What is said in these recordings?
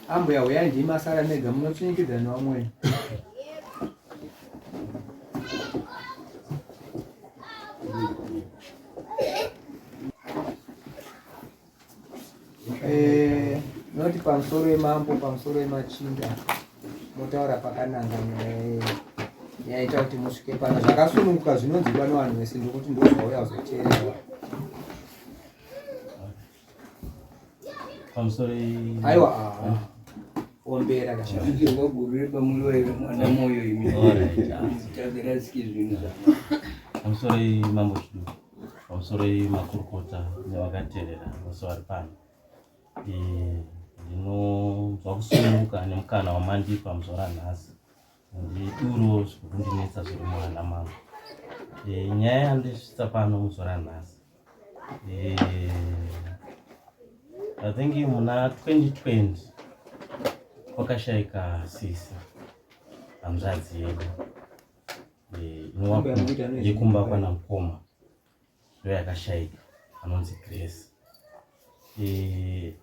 ambo yawe yandi masara nega munopfinikidza nevamweni. Noti pamusoro yemambo, pamusoro yemachinda, motaura pakananga yaita kuti musvike pano zvakasununguka zvinonzwa nevanhu vese, ndokuti ndozvauya kuzoteerera. Pamusoro aiwa ombera kashakirwa guru pamuroyo mwana moyo imitagerasikizvino pamusoro mambo chiduku, pamusoro makurukota nevakateerera vose vari pano. Ndinonzwa kusununguka nemukana wamandipa pamusoro anhasi, ndiduro zvikundinetsa zviri muhana mangu. Nyaya yandisvitsa pano musoro anhasi, I think muna 2020 kwakashayika sisi hanzvadzi yedu yekumba kwana mukoma, ndo yakashayika, anonzi Grace.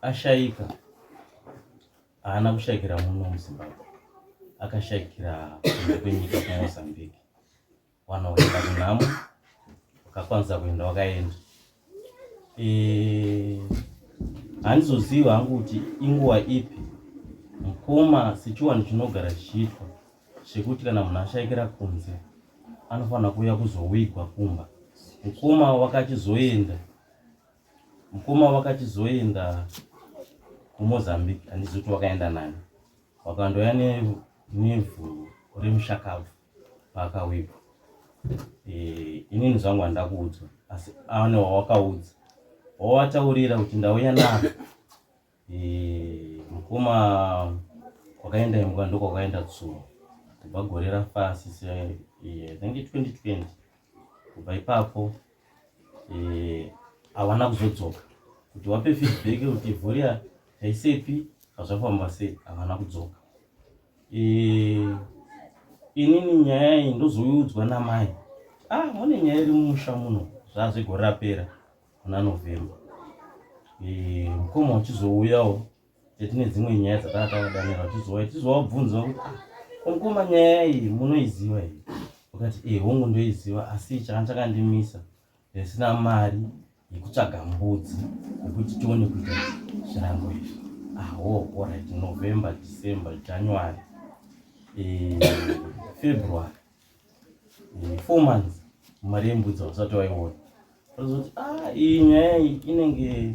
Ashayika haana kushayikira muno muZimbabwe, akashayikira kunze kwenyika kuMozambique. Wana wakaenda kunhamo, wakakwanisa kuenda wakaenda. Handizoziva hangu kuti inguva ipi mukoma sechiwanhu chinogara chichiitwa chekuti kana munhu ashayikira kunze anofanira kuuya kuzowigwa kumba. Mukoma wakachizoenda kuMozambique, handizoti wakaenda nani, wakandoya nevhu remushakabvu paakawigwa. Inini zvangu handina kuudzwa, asi ane wawakaudza, wawataurira kuti ndauya nako. Mukoma kwakaenda imbwa ndiko kwakaenda tsuro, kubva gore rafasi I think 2020. Kubva ipapo havana kuzodzoka kuti wape feedback kuti vhuriya taisepi zvazvafamba sei, havana kudzoka. Inini nyaya iyi ndozoiudzwa namai, mune nyaya iri mumusha muno zvazvegore rapera kuna November. Mukoma uchizouyawo tetine dzimwe nyaya dzatakadanira uchizouya tizowabvunza kuti mukoma nyaya iyi munoiziva here? Wakati hongu ndoiziva, asi chakandimisa ndisina mari yekutsvaga mbudzi yekuti tione kuita zvirango izvi. Alright, November, December, January, February, 4 months mari yembudzi hausati waiona. Kuti iyi nyaya iyi inenge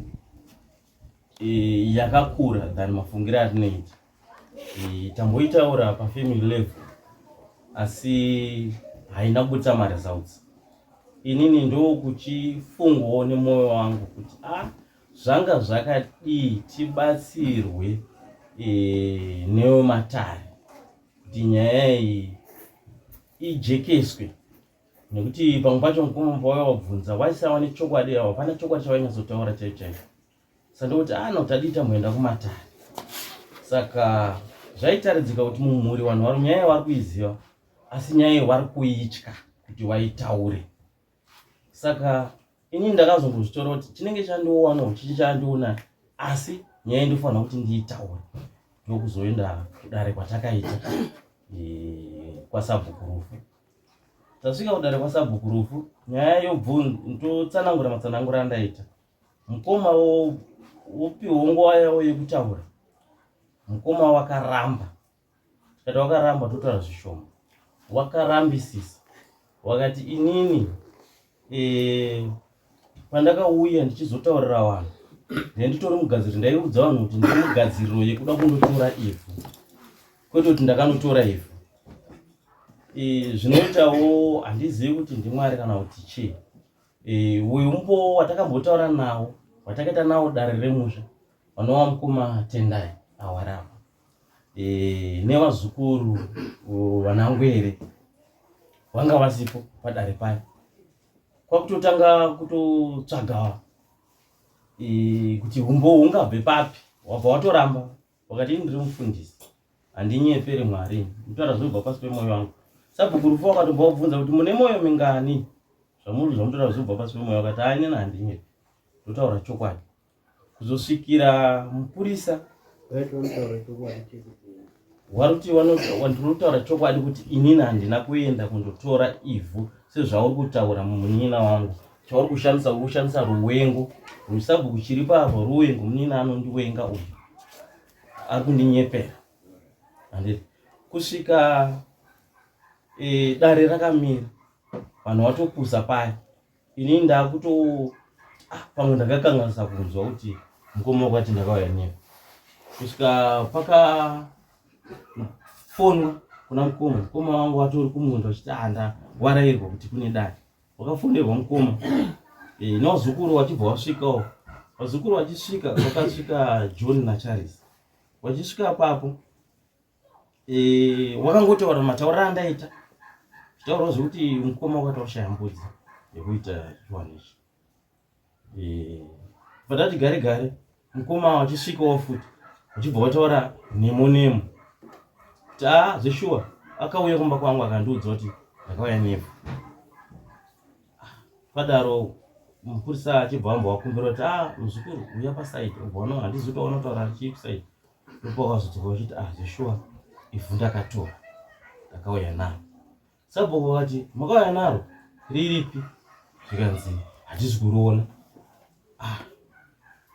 yakakura than mafungiro atinoita. Tamboitaura pafamily level, asi haina kubudisa maresults. Inini ndo kuchifungwawo nemoyo wangu kuti zvanga zvakadii tibatsirwe newematare kuti nyaya iyi ijekeswe. Nekuti pamwe pacho mukoma pawaya wabvunza waisava nechokwadi, hapana chokwadi chawainyatsotaura chaicho. Sandokuti notadita muenda kumatare. Saka zvaitaridzika kuti mumhuri vanhu vari nyaya vari kuiziva, asi nyaya vari kuitya kuti waitaure. Saka inini ndakazongozvitora kuti chinenge chandiwanawo chichandiona, asi nyaya ndofanira kuti ndiitaure. Ndokuzoenda kudare kwatakaita kwaSabhukurufu. Tasvika kudare kwaSabhukurufu, nyaya yobvunza ndotsanangura matsanangura andaita. Mukoma wopiwa nguva yawo yekutaura. Mukoma wakaramba. Tikati wakaramba totaura zvishoma. Wakarambisisa. Wakati inini pandakauya ndichizotaurira vanhu, nditori mugadziriro, ndaiudza vanhu kuti ndiri mugadziriro yekuda kundotora ivhu, kwete kuti ndakanotora ivhu. Zvinoitawo handizivi kuti ndiMwari kana kuti chii. Uyu watakambotaura nawo, watakaita nawo dare remusha, vanova mukoma Tendai awarapa, nevazukuru vanangwere vanga vasipo padare paya. Kwakutotanga kutotsvaga kuti hungabve papi, wabva watoramba. Wakati ndiri mufundisi, handinyepere Mwari, nditaura zvinobva pasi pemoyo wangu. Sabhukurufu wakatobva wabvunza kuti mune moyo mingani? Zvamunotaura zvinobva pasi pemoyo. Wakati inini handinyepi, ndotaura chokwadi. Kuzosvikira mupurisa waruti wandinotaura chokwadi kuti inini handina kuenda kundotora ivhu sezvauri kutaura mumunina wangu. Chauri kushandisa ruwengo rusabhuku chiri pavo ruwengo. Munina anondiwenga uyu ari kundinyepera. Handiti kusvika dare rakamira vanhu vatopusa paya. Inini ndakuto pamwe ndakakanganisa kunzwa kuti mukoma wakati ndakauya nepo. Kusvika pakafonwa kuna mukoma wangu watori kumunda uchiti warairwa kuti kune dare. Wakafonderwa mukoma navazukuru vachibva vasvikawo. Vazukuru vachisvika vakasvika John naCharles. Vachisvika papo wakangotaura matauriro andaita. Zvitaurwa zvekuti mukoma wakati washaya mbudzi yekuita chiwanisho. Padati gare gare mukoma wachisvikawo futi uchibva wataura nemo. Zveshuwa akauya kumba kwangu akandiudza kuti ndakauya nepo. Padaro mupurisa achibva amba wakumbira kuti muzukuru uya pasaidi. Ubva handisi kuti unotaura chii kusaidi. Ndipo wakazodzoka uchiti zveshuwa ivhu ndakatora ndakauya naro. Sabhuku wakati makauya naro riripi? Zvikanzi handisi kuriona.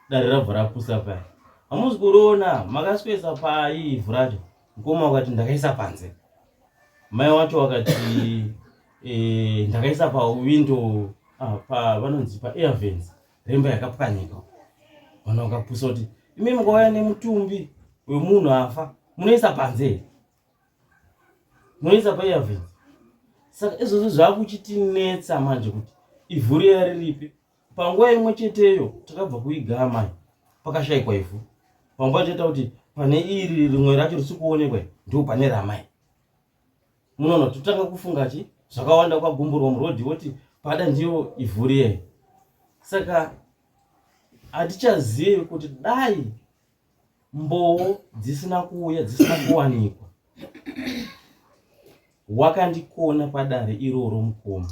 Dare rabva rapusa paya. Hamusi kuriona makaswesa pai ivhu racho? Mukoma wakati ndakaisa panze. Mai wacho wakati ndakaisa pawindo vanonzi paairvents remba yakapwanyika. Vanhu vakapusa kuti imi mukauya nemutumbi wemunhu afa munoisa panze, munoisa paairvents. Saka izvozvo zvakuchitinetsa manje kuti ivhu riya riripi. Panguva imwe cheteyo takabva kuigama mai pakashayikwa ivhu. Panguva chaita kuti pane iri rimwe racho risi kuonekwa ndo pane ramai. Munoona totanga kufunga chi zvakawanda kwagumburwa murodhi woti pada ndiyo ivhu riya. Saka hatichazivi kuti dai mboo dzisina kuuya dzisina kuwanikwa wakandikona padare iroro mukoma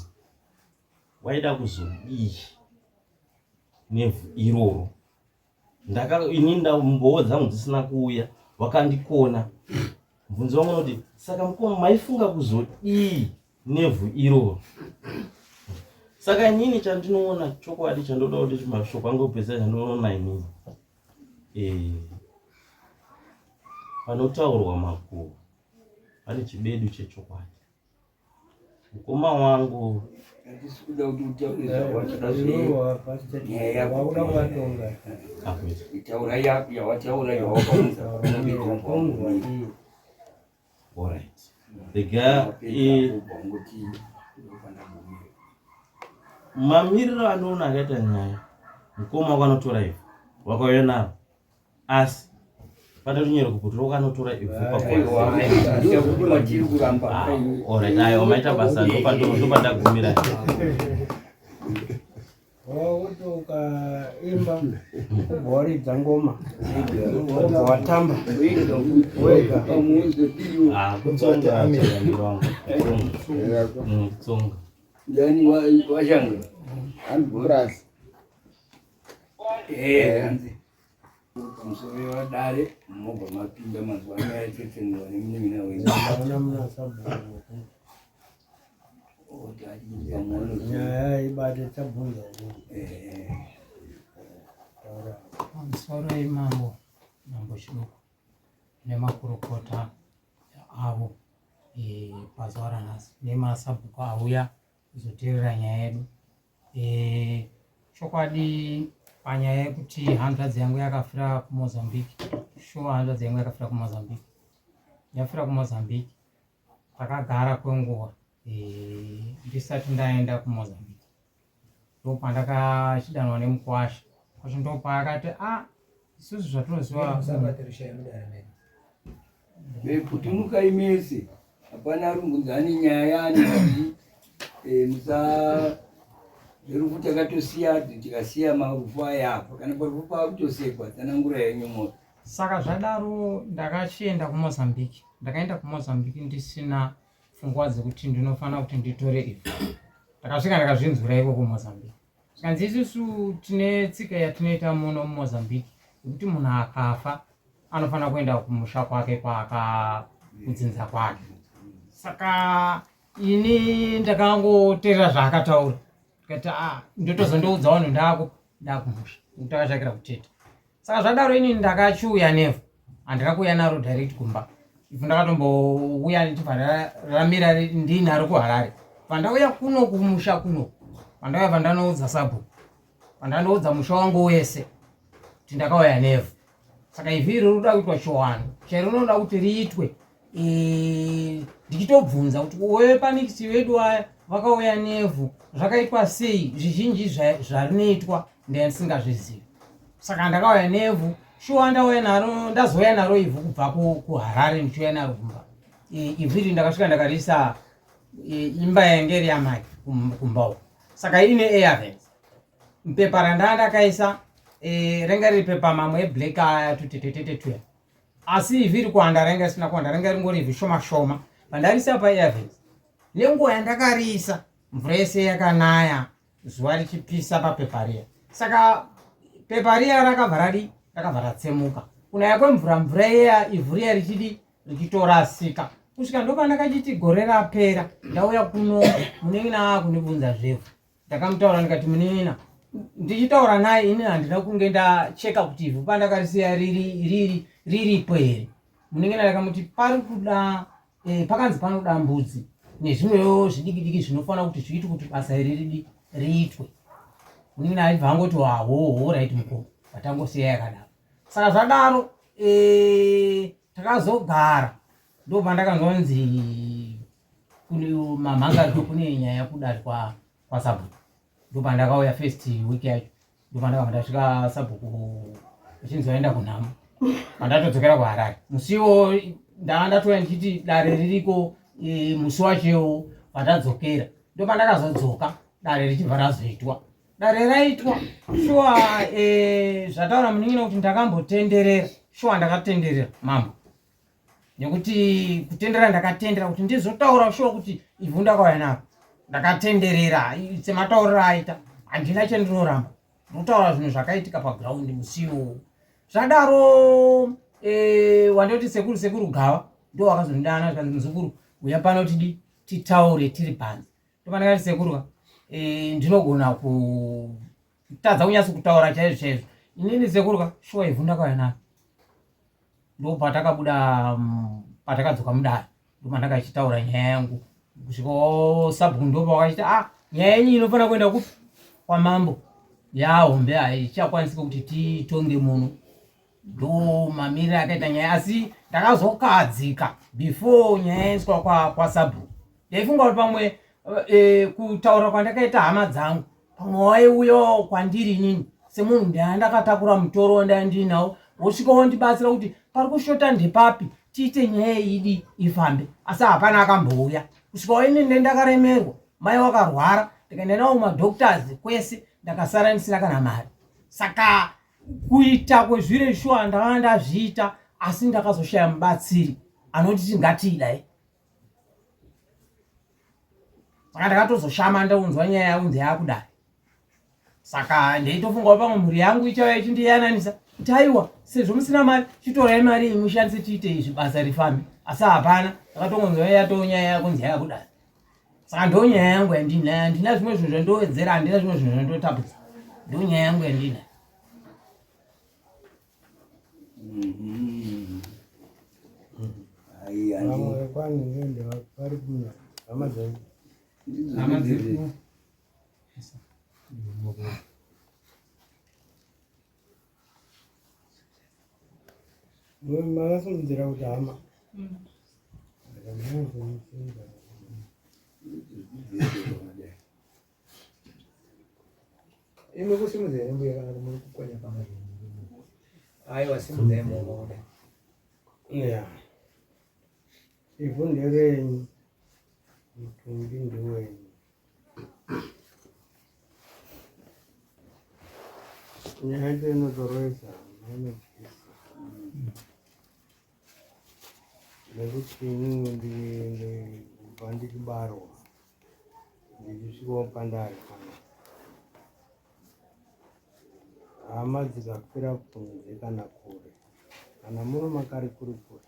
waida kuzodii nevhu iroro. Inini mboo dzangu dzisina kuuya wakandikona. Mubvunzo wangu unoti saka mukoma maifunga kuzodii nevhu iroro? Saka inini chandinoona chokwadi chandoda kuti mashoko angu opesa chandinoona inini panotaurwa makuhwa pane chibedu chechokwadi. Mukoma wangu Kuda kuti utaure itaura yawataura alright. The guy mamiriro anoona akaita nyaya. Mukoma wakanotora ivhu wakauya naro asi patonyera kuputura wakanotora ivhu alright. Ayo maita basa ndopandagumira. Ukaimba kuboridza ngoma watamba wega kutsonga yani washanga Anburasi. Musore wa dare mmoba mapinda mazwana ya tsetsenwa nemina wengi. nyaya ibade tabunza Musoro imambo shoko nemakurukota avo pazuva ranhasi nemasabhuku auya kuzoteerera nyaya yedu. Chokwadi panyaya yekuti hanzvadzi yangu yakafira kuMozambique, shuwa hanzvadzi yangu yakafira kuMozambique. Yafira kuMozambique takagara kwenguva ndisati ndaenda kuMozambique. Ndopandakachidanwa nemukwasha kwacho ndopaakati isusu zvatoziva kuti mukaimese hapana rumbudzani nyaya nekuti musa rufu takatosiya tikasiya marufu aya apa kana parufu pakutosekwa tsanangura yenyu moto. Saka zvadaro ndakachienda kuMozambique. Ndakaenda kuMozambique ndisina pfungwa dzekuti ndinofanira kuti nditore ivhu. Ndakasvika ndakazvinzwira iko kuMozambique. Zvikanzi isusu tine tsika yatinoita muno muMozambique yekuti munhu akafa anofana kuenda kumusha kwake kudzinza kwake. Saka ini ndakangoteerera zvaakataura tikati ndotozondoudza vanhu ndakumusha ndakashakira kuteta. Saka zvadaro ini ndakachiuya nevhu, handina kuuya naro direct kumba. Ifu ndakatombouya ndichibva ramira ndinaro kuHarare. Pandauya kuno kumusha kuno, pandauya pandanoudza sabhuku, pandandoudza musha wangu wese kuti ndakauya nevhu. Saka ivhiri rinoda kuitwa chiwano chairo rinoda kuti riitwe ndichitobvunza kuti wewe panikisi vedu aya vakauya nevhu zvakaitwa sei, zvizhinji zvarinoitwa ndandisingazvizivi. Saka ndakauya nevhu, shuwa ndazouya naro ivhu kubva kuHarare ndichiuya naro kumba. Ivhiri ndakasvika ndakarisa imba yange iri yamai kumba uko. Saka ine airvents pepa randakaisa renga riri pepa mamwe eblack aya tutetetete. Asi ivhiri kuwanda renga risina kuwanda, renga ringori ivhu shoma shoma. Pandarisa paairvents nenguva yandakarisa mvura yese yakanaya, zuva richipisa papepa riya. Saka pepa riya rakabva ratsemuka. Kunaya kwemvura, mvura iya ivhu riya richitorasika. Kusvika ndopandakachiti gore rapera ndauya kuno munen'ina kunibvunza zvevhu. Ndakamutaura ndikati munen'ina ndichitaura naye ini handina kunge ndacheka kuti ivhu pandakarisiya riripo here. Munen'ina ndakamuti pakanzi panoda mbudzi nezvimwewo zvidiki diki zvinofana kuti zviitwe kuti basa iri riitwe. Munen'ina aibva angoti hoho right mukoma, patangosiya yakadaro. Saka zvadaro takazogara ndo pandakanzonzi mamhangadzo kune nyaya kudari kwasabhuku. Ndo pandakauya first week yacho, ndo pandakabva ndasvika sabhuku ichinzoenda kunhamo, pandatodzokera kuHarare. Musiwo ndanga ndatoya ndichiti dare ririko musi wachewo pandadzokera. Ndo pandakazodzoka dare richibva razoitwa. Dare raitwa shuwa zvataura munen'ina kuti ndakambotenderera, shuwa ndakatenderera mambo. Nekuti kutendera ndakatendera kuti ndizotaura shuwa kuti ivhu ndakauya naro. Ndakatenderera sematauriro aita, handina chandinoramba. Ndinotaura zvinhu zvakaitika paground musiwo. Zvadaro wandoti sekuru Gava ndo wakazondidana zvikanzi muzukuru uya pano titaure tiri panze. Ndo pandakati sekuru ndinogona kutadza kunyatso kutaura chaizvo. Inini sekuru shuwa ivhu ndakauya naro. Ndo patakabuda patakadzoka mudare ndo pandakachitaura nyaya yangu. Kusvika sabhuku ndo pakachiti nyaya yenyu inofana kuenda kupi kwamambo yahombe haichakwanisika kuti titonge muno. Ndo mamiriro akaita nyaya, asi ndakazokadzika before nyaya yaiswa kwasabhuku. Ndaifunga kuti pamwe kutaura kwandakaita hama dzangu pamwe waiuya kwandiri inini semunhu ndandakatakura mutoro ndandinawo, wosvika wondibatsira kuti pari kushota ndepapi tiite nyaya idi ifambe. Asi hapana akambouya. Kusvika wainini ndakaremerwa, mai wakarwara, ndikaenda nawo madoctors kwese, ndakasara ndisina kana mari. Saka kuita kwezvire shuwa ndanga ndazviita, asi ndakazoshaya mubatsiri anoti tingatidai. Saka ndakatozoshama ndaunzwa nyaya yaunze yakudai. Saka ndeitofunga pamwe mhuri yangu ichauya ichindiyananisa kuti aiwa sezvo musina mari chitorai mari mushandise tiite izvi basa rifambe. Asi hapana, ndakatongonzwa nyaya yakunzi yakudai. Saka ndo nyaya yangu yandinayo, handina zvimwe zvinhu zvandowedzera, handina zvimwe zvinhu zvandotapudza. Ndo nyaya yangu yandinayo. Vamwe kwani nende vari kunya hama dzangu makasimudzira kuti hama imi kusimudzira nembuya kana muri kukonya pamwe. Aiwa simudzai muoda. ivhu nderenyu, mutumbi ndewenyu. Nyaya yacho inotoroesa mainotyisa, nekuti inini kubva ndichibarwa ndichisvikawo pandari pano, hama dzikafira kunze kana kure kana muno makari kuri kuri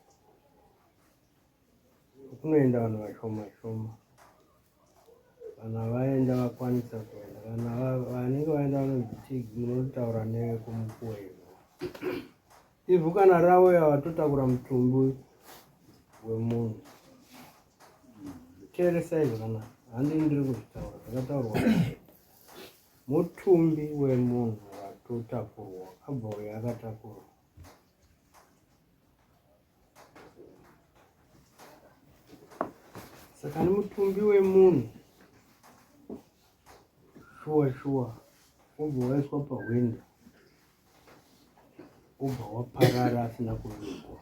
kunoenda vanhu vashoma shoma. Kana vaenda vakwanisa kuenda, kana vanenge vaenda vanonzi munotaura nekumupuwa ivhu kana rauya vatotakura mutumbi wemunhu. Teeresai zvakanaka, handii ndiri kuzvitaura, zvakataurwa mutumbi wemunhu watotakurwa, abva uyo akatakurwa. Saka nemutumbi wemunhu shuwa ubva waiswa pahwindo, ubva waparara asina kuvigwa,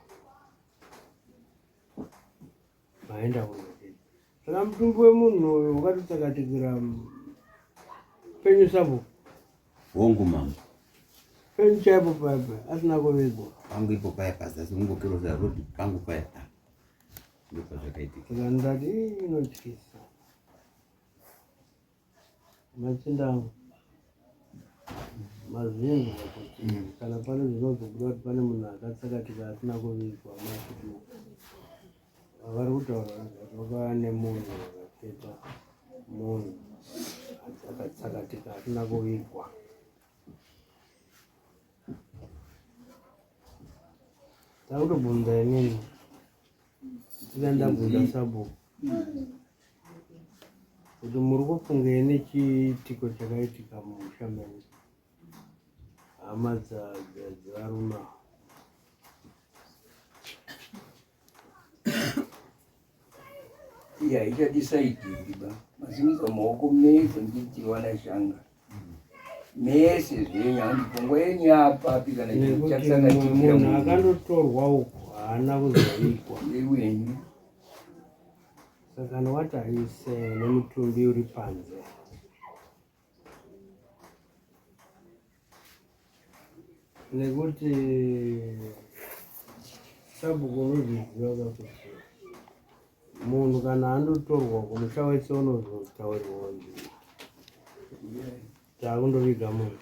maenda kunodii. Saka mutumbi wemunhu uyu wakatotsakatikira penyu Sabhuku hongu mama penyu chaipo paipo asina kuvigwa pangu ipo paipa zasi kungokiroza rodi pangu paipa ndipo zvakaitika. Saka ndati inotyisa machindangu mazvinhu kuti kana pane zvinozobuda kuti pane munhu akatsakatika asina kuvigwa masuku vari kutaura kuti vakava nemunhu wakapeta munhu akatsakatika asina kuvigwa. Takutobvunza inini tikaenda bvunza Sabhuku kuti muri kufungei nechiitiko chakaitika mumusha menyu, hama dzevarume ava. Haichadisaidhiri ba masimisa maoko mese ndichiwana shanga mese zvenya handipongwa yenyu apapi kana nekuti munhu akandotorwa uku haana kuzovikwa ndewenyu. Saka newataise nemutumbi uri panze nekuti Sabhuku unozviziva kuti munhu kana andotorwa kumusha wese unozotaurirwa kuti taakundoviga munhu.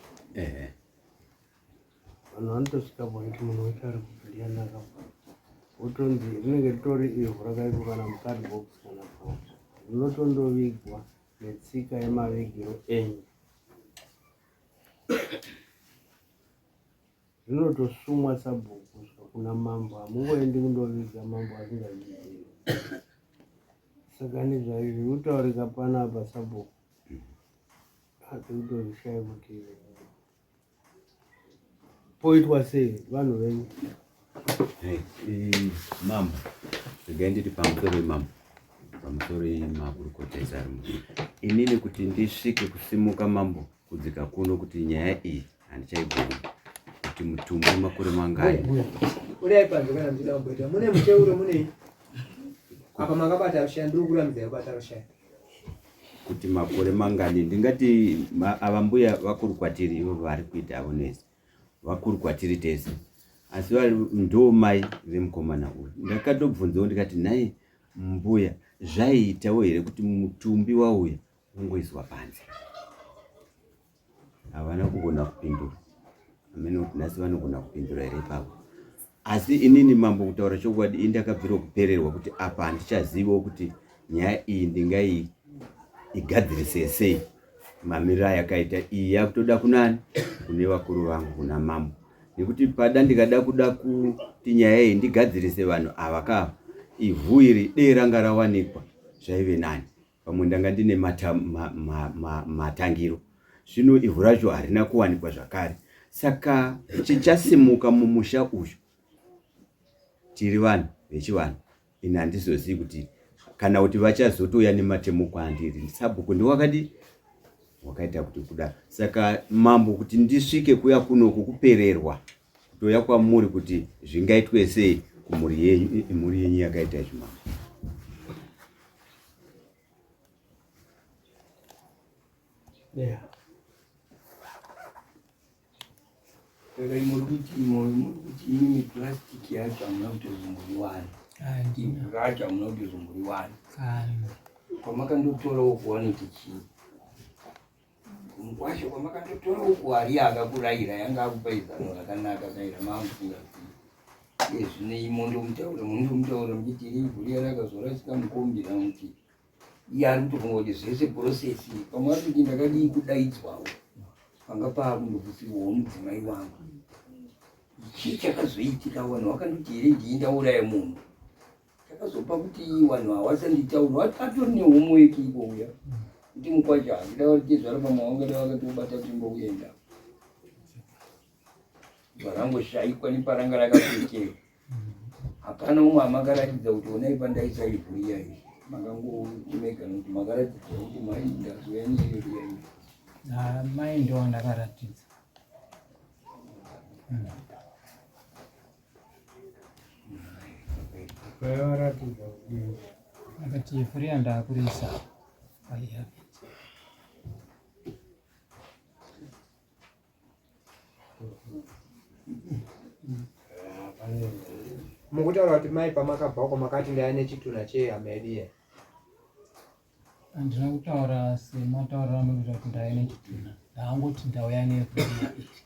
Vanhu vanotosvika point munhu wese ari kupindianaka utonzi rinenge ritori ivhu rakaiswa kana mukadhibox kana pasi rinotondovigwa netsika yemavigiro enyu. Rinotosumwa Sabhuku kusvika kuna mambo, hamungoendi kundoviga mambo asingazivi. Saka nezvaizvi kutaurika panapa Sabhuku hatikutozvishaya kuti poitwa sei vanhu venyu. Mambo regai nditi pamusoro wemambo, pamusoro wemakurukota ari inini kuti ndisvike kusimuka mambo kudzika kuno kuti nyaya iyi handichaigoni kuti mutumbi makore mangani udai panze kana mchida kumboita mune mucheuro munei apa makabata rushaya ndiri kuramidza kubata rushaya kuti makore mangani ndingati ava mbuya vakuru kwatiri ivo vari kuita avo nese vakuru kwatiri tese asi vari ndo mai vemukomana uyu. Ndakatobvunzawo ndikati nai mbuya zvaiitawo here kuti mutumbi wauya ungoiswa panze. Havana kugona kupindura, amene kuti nhasi vanogona kupindura here ipapo. Asi inini mambo kutaura chokwadi indakabvira kupererwa kuti apa handichazivawo kuti nyaya iyi ndingaigadzirise sei. Mamiriro ayakaita iyi yakutoda kunani kune vakuru vangu kuna mambo. Nekuti pada ndikada kuda kuti nyaya iyi ndigadzirise vanhu ava kava ivhu iri dei ranga rawanikwa zvaive nani. Pamwe ndanga ndine matangiro. Zvino ivhu racho harina kuwanikwa zvakare. Saka chichasimuka mumusha uyu tiri vanhu vechivanhu. Ini handizozivi kuti kana kuti vachazotouya nematemo kwandiri. Sabhuku ndiwakadi wakaita kuti kuda. Saka mambo kuti ndisvike kuya kunoku kupererwa kutoya kwamuri kuti zvingaitwe sei kumhuri yenyu yakaita zvimambo. Saka muri kuti ini plastiki yacho hamuna kuti zumburiwane. Ivhu racho hamuna kuti zumburiwane. Kwamakandotorawo kuwaniti chii kwacho kwamakandotora uku hari akakurayira yanga akupa izano rakanaka kaira maambusingazivi Zvine imondo mutaura mchiti ivhuri rakazorasika mukombira kuti iye ari kutofunga kuti zvese purosesi pamwe ari kuti ndakadii kudaidzwawo panga paakundobvusirwawo mudzimai wangu chii chakazoitika vanhu vakandoti here ndii ndauraya munhu chakazopa kuti vanhu havasanditaura atori nehomweki ikouya kuti mukwacha handida vatizvara pamawangada vakatobata timbouenda varangoshayikwa neparanga rakapekera hapana umwe amakaratidza kuti onai pandaisaivuya izvi makangomega nokuti makaratidza kuti mai ndazoya neiriya izvi mai ndo ndakaratidza varatidza kuti akati furiya ndakurisa aiya mukutaura kuti mai pamakabva makati ndaya nechituna chehama yedu iya handina kutaura semataurira mukuita kuti ndaya nechituna ndaangoti ndauya nevhuriya iri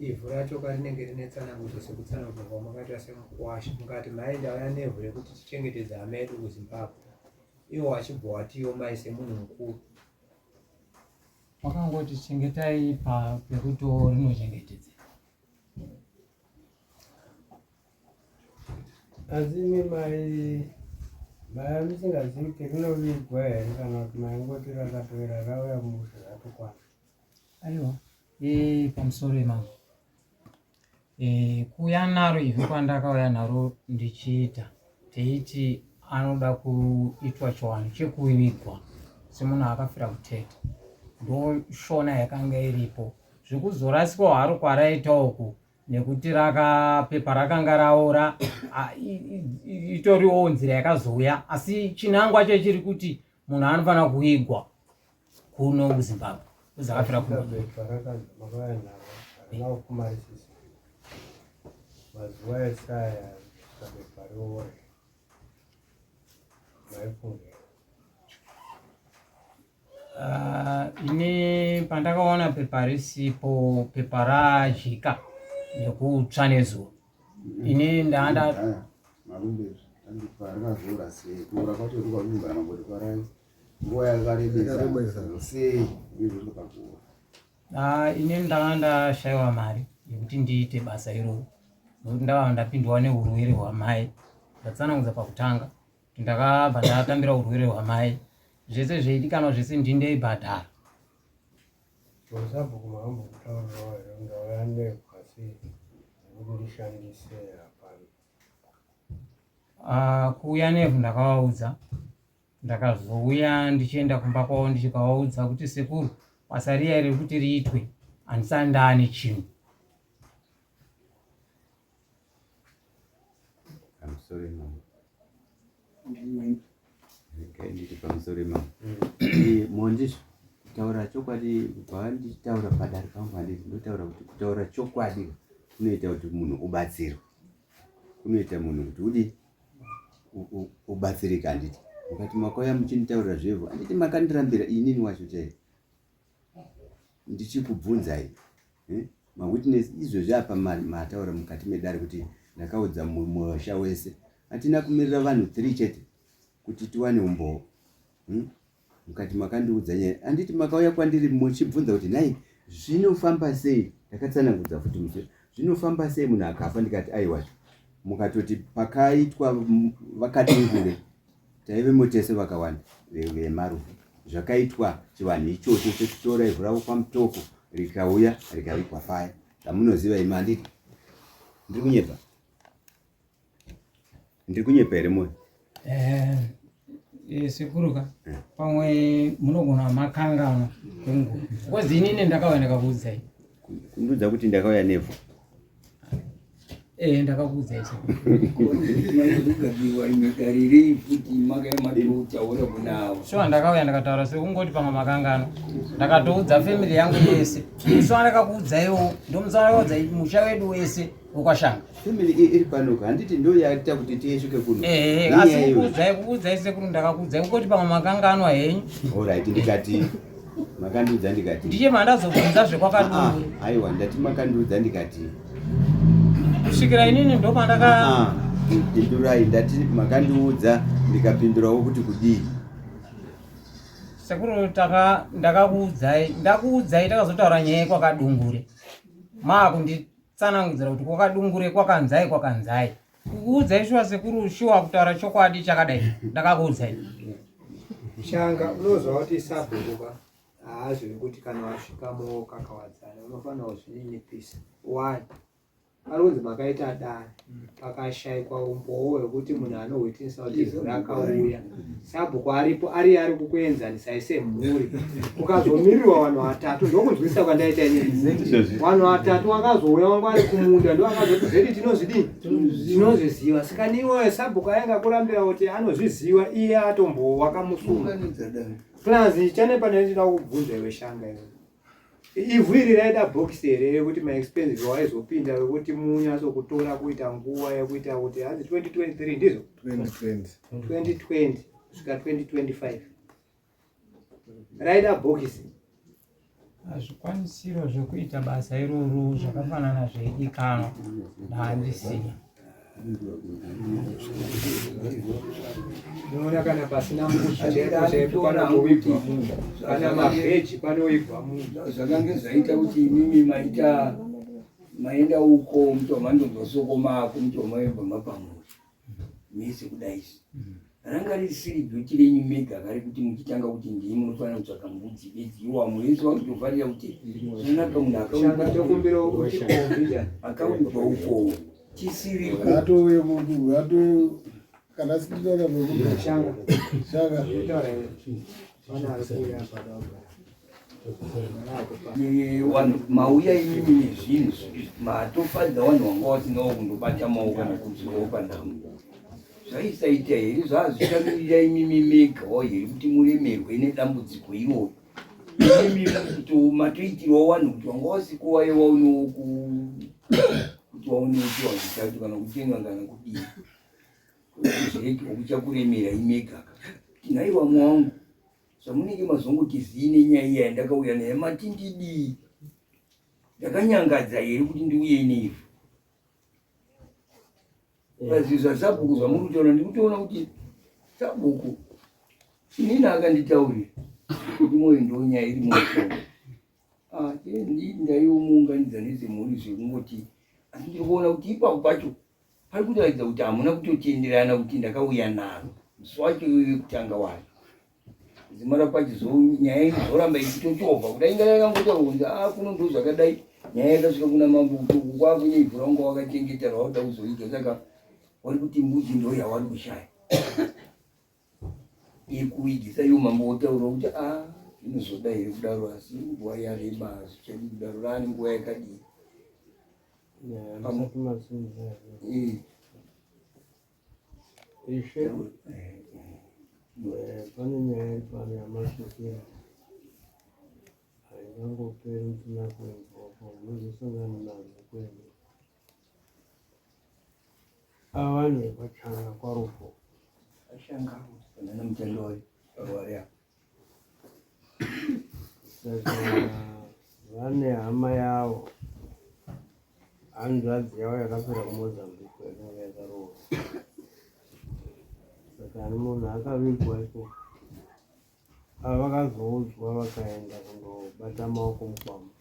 ivhu racho karinenge rine tsanangudzo sekutsanangurwa makaita semukwasha mukati mai ndauya nevhu rekuti tichengetedze hama yedu kuzimbabwe iwo wachibva watiwo mai semunhu mukuru wakangoti chengetai pekuti rinochengetedza asi imi mai musingazivi kuti rinovigwa here kana kuti maingoti rakatoera rauya musha ratokwana aiwa pamusoro emama kuuya naro ivhi kwandakauya naro ndichiita teiti anoda kuitwa chiwanhu chekuvigwa semunhu akafira kuteta ndo shona yakanga iripo zvekuzoraswa haro kwaraita uku nekuti pepa rakanga raora itoriwo nzira yakazouya asi chinangwa cho chiri kuti munhu anofanira kuigwa kuno kuzimbabwe uzakafira kubepa makauya naro harina kukumarisisa mazuva esaya kabepa riore maifunge ine pandakaona pepa risipo pepa rajika nekutsva nezuva ine ndaanda malumbezvi andipaarakazora sei kuura kwacho rikwarumbana mangoti kwarai nguva yakarebesa sei izvo pakura ine ndanga ndashayiwa mari yekuti ndiite basa iroro nokuti ndakava ndapindwa neurwere hwamai ndatsanangudza pakutanga kuti ndakabva ndatambira urwere hwamai zvese zveidikanwa zvese ndindeibhadhara osabhuku mahambo kutaurirawo here ndauya nekwasi nekuti ndishandise hapana kuuya nevhu ndakavaudza ndakazouya ndichienda kumba kwavo ndichikavaudza kuti sekuru basa riya riri kuti riitwe handisani ndaane chinhu pamusoro mama nditi pamusoro mama mondizvo kutaura chokwadi kwavandichitaura padare pangu handiti ndotaura kuti kutaura chokwadi kunoita kuti munhu ubatsirwe kunoita munhu kuti udi ubatsirika handiti mukati makauya muchinitaurira zvevhu handiti makandirambira inini wacho chaivo ndichikubvunzai mawitness izvozvi apa mataura mukati medare kuti ndakaudza musha wese hatina kumirira vanhu 3 chete kuti tiwane umbowo mukati makandiudza nyaya handiti makauya kwandiri muchibvunza kuti nai zvinofamba sei ndakatsanangudza futi musoro zvinofamba sei munhu akafa ndikati aiwazvo mukatoti pakaitwa vakatengure taive motese vakawanda vemarufu zvakaitwa chivanhu ichocho chekutora ivhu ravo pamutoko rikauya rikavigwa paya zvamunoziva imi handiti ndiri kunyepa here moyo sekuruka pamwe munogona makangano kwenguva kozi inini ndakauya ndakakuudzai kundiudza kuti ndakauya nevhu ndakakuudzai makugabiwa imekarirei futi makaematotaura kunavo shuwa ndakauya ndakataura sekungoti pamwe makangano ndakatoudza family yangu yese isu andakakuudzaiwo ndomusandakaudza musha wedu wese ukwashanga family iri panoka handiti ndo yaita kuti tiyeshuke kuno asi kukuudzai sekuru ndakakuudzai kungoti pamwe makangano henyu oright ndikati makandiudza ndikati ndiye mandazobvunza zvekwakaduru aiwa ndati makandiudza ndikati kusvikira inini ndopandaka pindurai ndati makandiudza ndikapindurawo kuti kudii. sekuru ndakuudzai takazotaura nyaya kwakadungure makunditsanangudzira kuti kwakadungure kwakanzai kukuudzai shuwa sekuru shuwa kutaura chokwadi chakadai ndakakuudzai. Shanga unozwa kuti sabhukuka haazvi kuti kana wasvikamo kakawadzana unofanira kuzvininipisa. Why? Arunzi makaita dani pakashayikwa umbowo hwekuti munhu anohwitisa kuti ivhu rakauya. Sabhuku aripo ari kukuenzanisai semhuri. Ukazomirirwa vanhu vatatu ndokunzwisa kwandaita inini. Vanhu vatatu vakazouya wangu ari kumunda ndo akazoti zeti tinozviziva. Saka niwe sabhuku ainga kurambira kuti anozviziva iye atombowa kamusunga. Plus chane pane ndinoda kubvunza iwe Shanga iwe. Ivhu iri raida bhokisi here kuti maexpensive waizopinda wekuti munyatso kutora kuita nguva yekuita kuti hanzi 2023 ndizo 2020 kusvika 2025 raida bhokisi. Zvikwanisiro zvekuita basa iroro zvakafanana zveidikanwa ndaandisiya. Noona kana pasina kana mavheji panoibva munhu. Zvakange zvaita kuti imimi maenda uko mutoma ndonzosokoma ako mutoma webva mapamuri mese kudaisi ranga risiri bhuti renyu mega kare kuti muchitanga kuti ndii munofanira kutsvaka mbudzi bedziwa murezi wakutofarira kuti zvanaka munhu akaubva uko chisiri kana sikitaura Shanga mauya imimi nezvinhu matofadza vanhu vanga vasinawo kundobata maoko kana kudziwawo panhamo zvaisaita here zvazvichamirira imimi megawo here kuti muremerwe nedambudziko iroro imimi matoitirwawo vanhu kuti vanga vasikuwaiwaonewo kuti waonewo chiwazitatu kana kutenga kana kudii zviregewo kuchakuremera imega tinaiwa mwangu zvamunenge mazongoti zii nenyaya iya yandakauya naye matindidii ndakanyangadza here kuti ndiuye neivhu pazvi zvasabhuku zvamuri kutaura ndikutoona kuti sabhuku inini akanditaurira kuti moyo ndo nyaya iri motaura ndaiwomuunganidza nezemhuri zvekungoti asi ndiri kuona kuti ipapo pacho pari kutaridza kuti hamuna kutotenderana kuti ndakauya naro musi wacho wekutanga wayo zimara pachizo nyaya izoramba ichitochovha kudai inga yakangotaura kuno ndo zvakadai nyaya yakasvika kuna mambo kuti kwakunye ivhu ranga wakachengeta rawauda kuzoita saka wari kuti mbudzi ndo yawari kushaya yekuigisa iwo mambo wotaura kuti zvinozoda here kudaro asi nguva yareba zvichadi kudaro rani nguva yakadii pane nyaya ipano yamasvikira haingangoperi usina kuenzapo unozosangana nazo kwenu avanhu vepachanga kwarupo ashanga kana mutandori warya saka vane hama yavo hanzvadzi yavo yakapera kumozambique yakanga yakarohwa saka ani munhu akavigwa iko ava vakazoudzwa vakaenda kundobata maoko mukwambo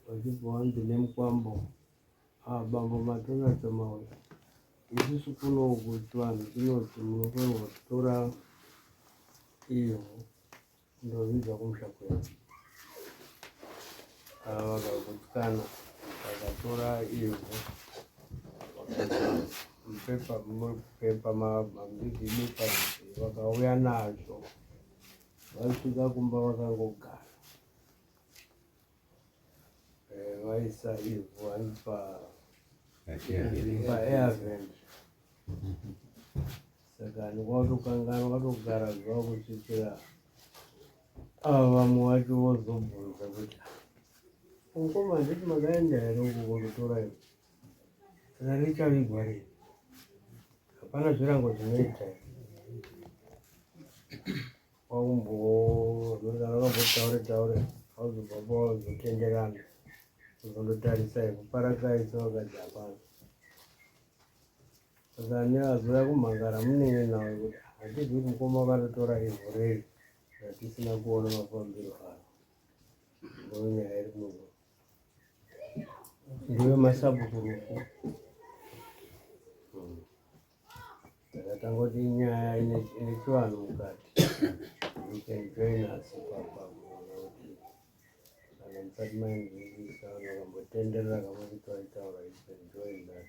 vachibva vanzi nemukwambo bambo matonatsa mauya isusu kuno kuti vanhu tinoti munofanirwa kutora ivhu ndovidza kumusha kwenu vakakutyana vakatora ivhu mupepa mambigibepa vakauya nazvo vasvika kumba vakangogara vaisa ivhu vari paairvent saka ndikwatokangana vatogara zuva kusvikira ava vamwe vacho vozobvunza kuti ukoma nditi makaenda here uko kutora ivhu saka richavigwa rii hapana zvirango zvinoita waumbotaure taure auzobvapo wauzotenderana Ndotarisai kuparakaisa wakati hapana. Saka nevazoya kumhangara munenge nawo kuti handizvi kuti mukoma wakatotora ivhu rei ratisina kuona mafambiro aro. Ndonyaya iri muno. Ndiwe masabukurufu. Saka tangoti inyaya ine chivanhu mukati. You can join us papa. Kana musati mainzwisisa vakambotenderera kamwe kutaura you can join that.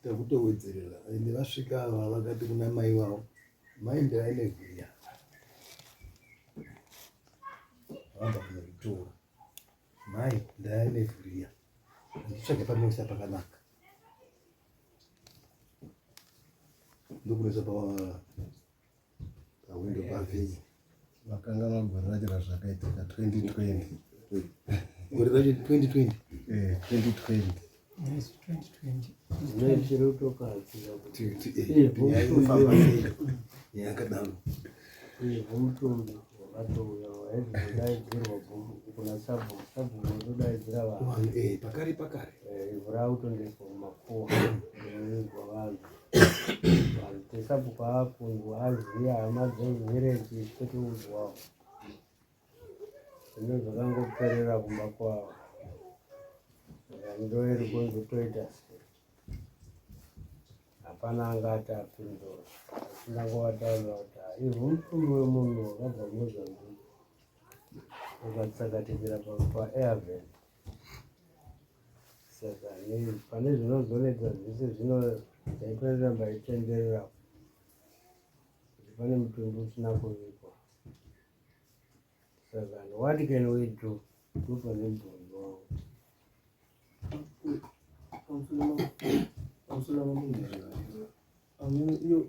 Takutowedzerera ende vasvika ava vakati kuna mai wavo mai ndaine vhuya vabva kunoritora mai ndaine vhuya nditsvage panoisa pakanaka ndokunoisa pawindo pavhii vakanga vagore racho razvakaitika 2020 gore racho 2020 2020 Zvinoitira kutokadzira kuti yakadaro mutumbi wakatouya waizodaidzirwa kuna sabhuku ndodaidzira vanhu pakare ivhu rakutondeiswa mumakuwa rinogwa vanhu tesabhuku akunzwa aziya hama dzezvirechi kwetiudzwawo zvino zvakangoperera kumba kwavo ndo iri kunzotoita sei hapana angati apindura asinangowataurira kuti ivhu mutumbi wemunhu wakabva mozambique ukatsakatikira paairven. Saka pane zvinozoredza zvese zvino zvaitoenda itenderera kuti pane mutumbi usina kuvigwa. Saka what can we do? Ndopane mubvunzo wangu.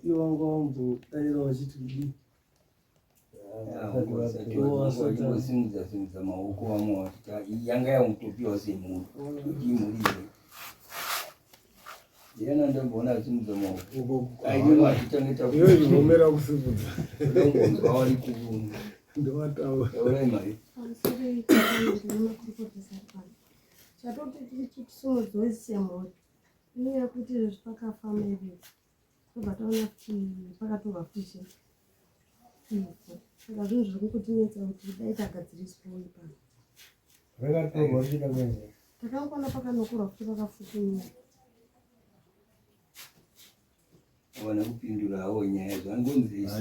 iwangombodaira vachiti simudza maoko vamwe vati yanga yamutopiwa semunhu kuti imhuriwe yena ndamboona asimudza maoko aiwa achitangetaomera kusimudza vari kurungu ndowataura mari chatoti tichisimudzoise mhuri inyaya kuti izvezvi pakafa maybe tobva taona kuti pakatorwa futi saka zvinhu zviri kungotinetsa kuti dai tagadziriswa pano Rakatorwa richida kuenzera takangona pakanokurwa futi pakafukunyira vana kupindura havo nyaya zvangonzisa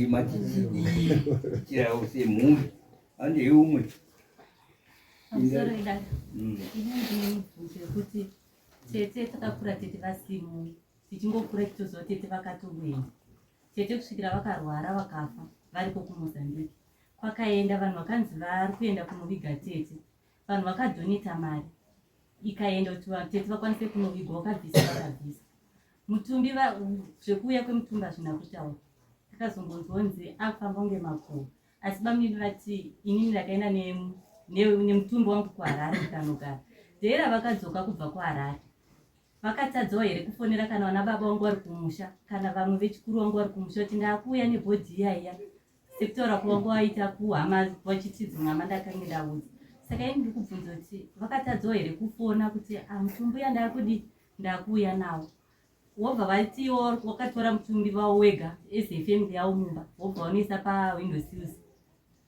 matitichirawo semhuri ande umwe amusoroidaka inendinebvunzo yekuti tete takakura tete vasimu tichingokura tichizova tete vakatobwenda tete kusvikira vakarwara vakafa variko kumozambique kwakaenda vanhu vakanzi vari kuenda kunoviga tete vanhu vakadhoneta mari ikaenda kuti tete vakwanise kunovigwa vakabvisa vakabvisa mutumbi zvekuuya kwemutumbi hazvina kutaura takazombonzonzi afamba kunge makuhwa asi bamini vati inini ndakaenda nemutumbi wangu kuharare ndikanogara dheera vakadzoka kubva kuharare vakatadzawo here kufonera kana vana baba vangu vari kumusha kana vamwe vechikuru vangu vari kumusha kuti ndakuuya nebhodhi iyaiya sekutaura kuvangu vaita kuhama vachiti dzimwama ndakange ndaudza saka ini ndiri kubvunza kuti vakatadzawo here kufona kuti mutumbi yandari kudi ndakuuya nawo wobva vatiwo wakatora mutumbi vavo wega ezefemili yavo mumba wobva vanoisa pawindowsills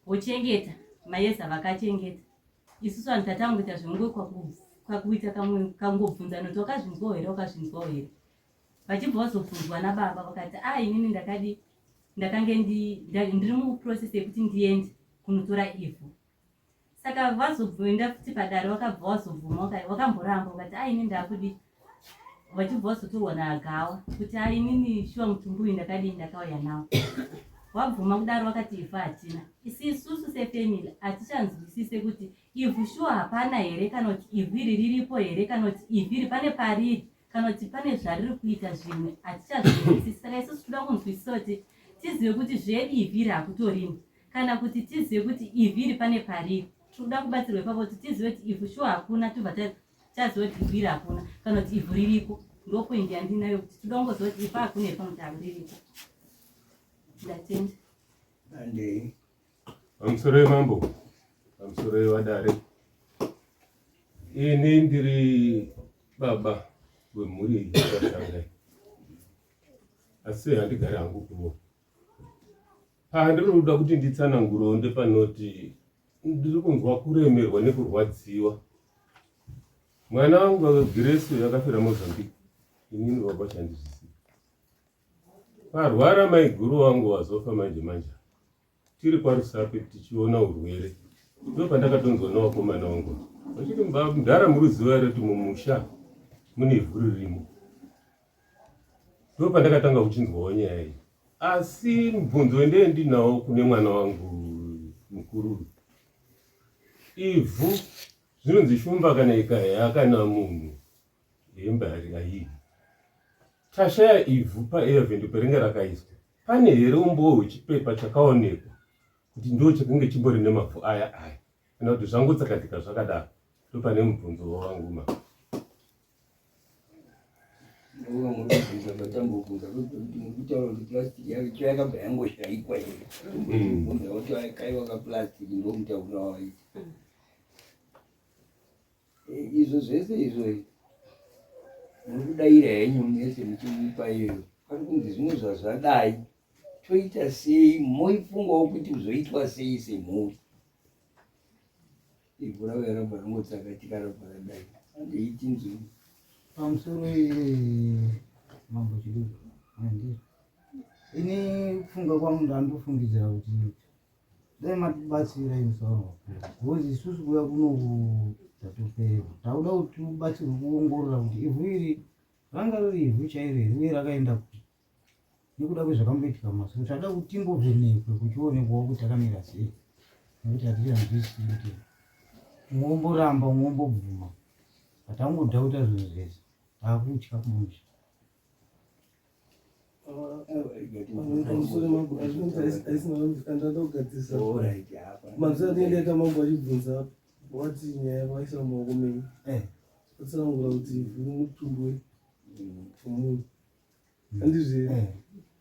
vochengeta mayeza vakachengeta isusu vanhu tatangoita zvingwe kwakuita kangobvunza noti wakazvinzwawo here wakazvinzwawo here vachibva vazobvunzwa nababa vakati inini ndakange ndiri muprocess yekuti ndiende kunotora ivhu saka vazobvoenda futi padare vakabva vazobvuma vakamboramba vakati inini ndakudi vachibva vazotorwa nagawa kuti inini shuwa mutumbi uyu ndakauya nawo wabvuma kudaro vakati ivhu hatina isusu sefemili hatichanzwisise kuti ivhu shuwa hapana here kana kuti ivhu iri riripo here kana kuti ivhu iri pane pariri kana kuti pane zvariri kuita zvimwe hatichazvinzwisisi saka isusu toda kunzwisisa kuti tizive kuti zvedu ivhu iri hakutorimo kana kuti tizive kuti ivhu iri pane pariri toda kubatsirwa ipapo kuti tizive kuti ivhu shuwa hakuna tobva tazive kuti ivhu iri hakuna kana kuti ivhu ririko ndopoindi yandinayo kuti toda kungoziva kuti ivhu hakuna here kana kuti ririko ndatenda Andei. Pamusoro mambo. Pamusoro wadare. Ini ndiri baba wemhuri yakashangai. Asi handigari hangu kuno. Handinoda kuti nditsanangure ndepanoti ndiri kunzwa kuremerwa nekurwadziwa. Mwana wangu Grace yakafira Mozambique. Inini baba chandizvisi. Parwara mai guru wangu wazofa manje. Tiri kwaRusape tichiona urwere. Ndo pandakatonzona wakomana wangu. Vachiti mudhara muruziva ere kuti mumusha mune ivhu ririmo. Ndo pandakatanga kuchinzwawo nyaya iyi. Asi mubvunzo ndendinawo kune mwana wangu mukuru. Ivhu zvinonzi shumba kana ikaya kana munhu yembari ayivi. Tashaya ivhu paevhendi peringe rakaiswa. Pane here umbowo hwechipepa chakaonekwa kuti ndo chakange chimbori nemavhu aya. Kana kuti zvangotsakatika zvakadaro. Ndo pane mubvunzo wangu ma. Ndoga mubvunza batambobvunza kuti mukutaura kuti plastic yacho yakabva yangoshaikwa here. Mubvunza kuti yakaiwa kaplastic ndomutaura waiti. Izvo zvese izvo murikudayira henyu mese muchimupa iyoyo. Pari kunzi zvimwe zvazvadai toita sei, moifungawo kuti zvoitwa sei semhuri. Ivhu ravo yarabva rangotsakatika rabva radai. Handeiti nzvimbo. Pamusoro mambo chiduku andiri ini kufunga kwangu ndandofungidzira kuti dai matibatsira imusoro because isusu kuya kuno tatopera tauda kuti ubatsirwe kuongorora kuti ivhu iri ranga riri ivhu chairo here uye rakaenda kuti nekuda kwezvakamboitika masoro tada kuti timbovhenekwe kuchionekwawo kuti akamira sei nekuti hatichanzwisisi kuti umomboramba umombobvuma hatangodhauta zvinhu zvese takutya kumusha. Andada kugadzirisa mazuva anoendeka mambo achibvunza wati nyaya vaisa mumaoko menyu atsanangura kuti ivhu mutumbu wemunhu handizve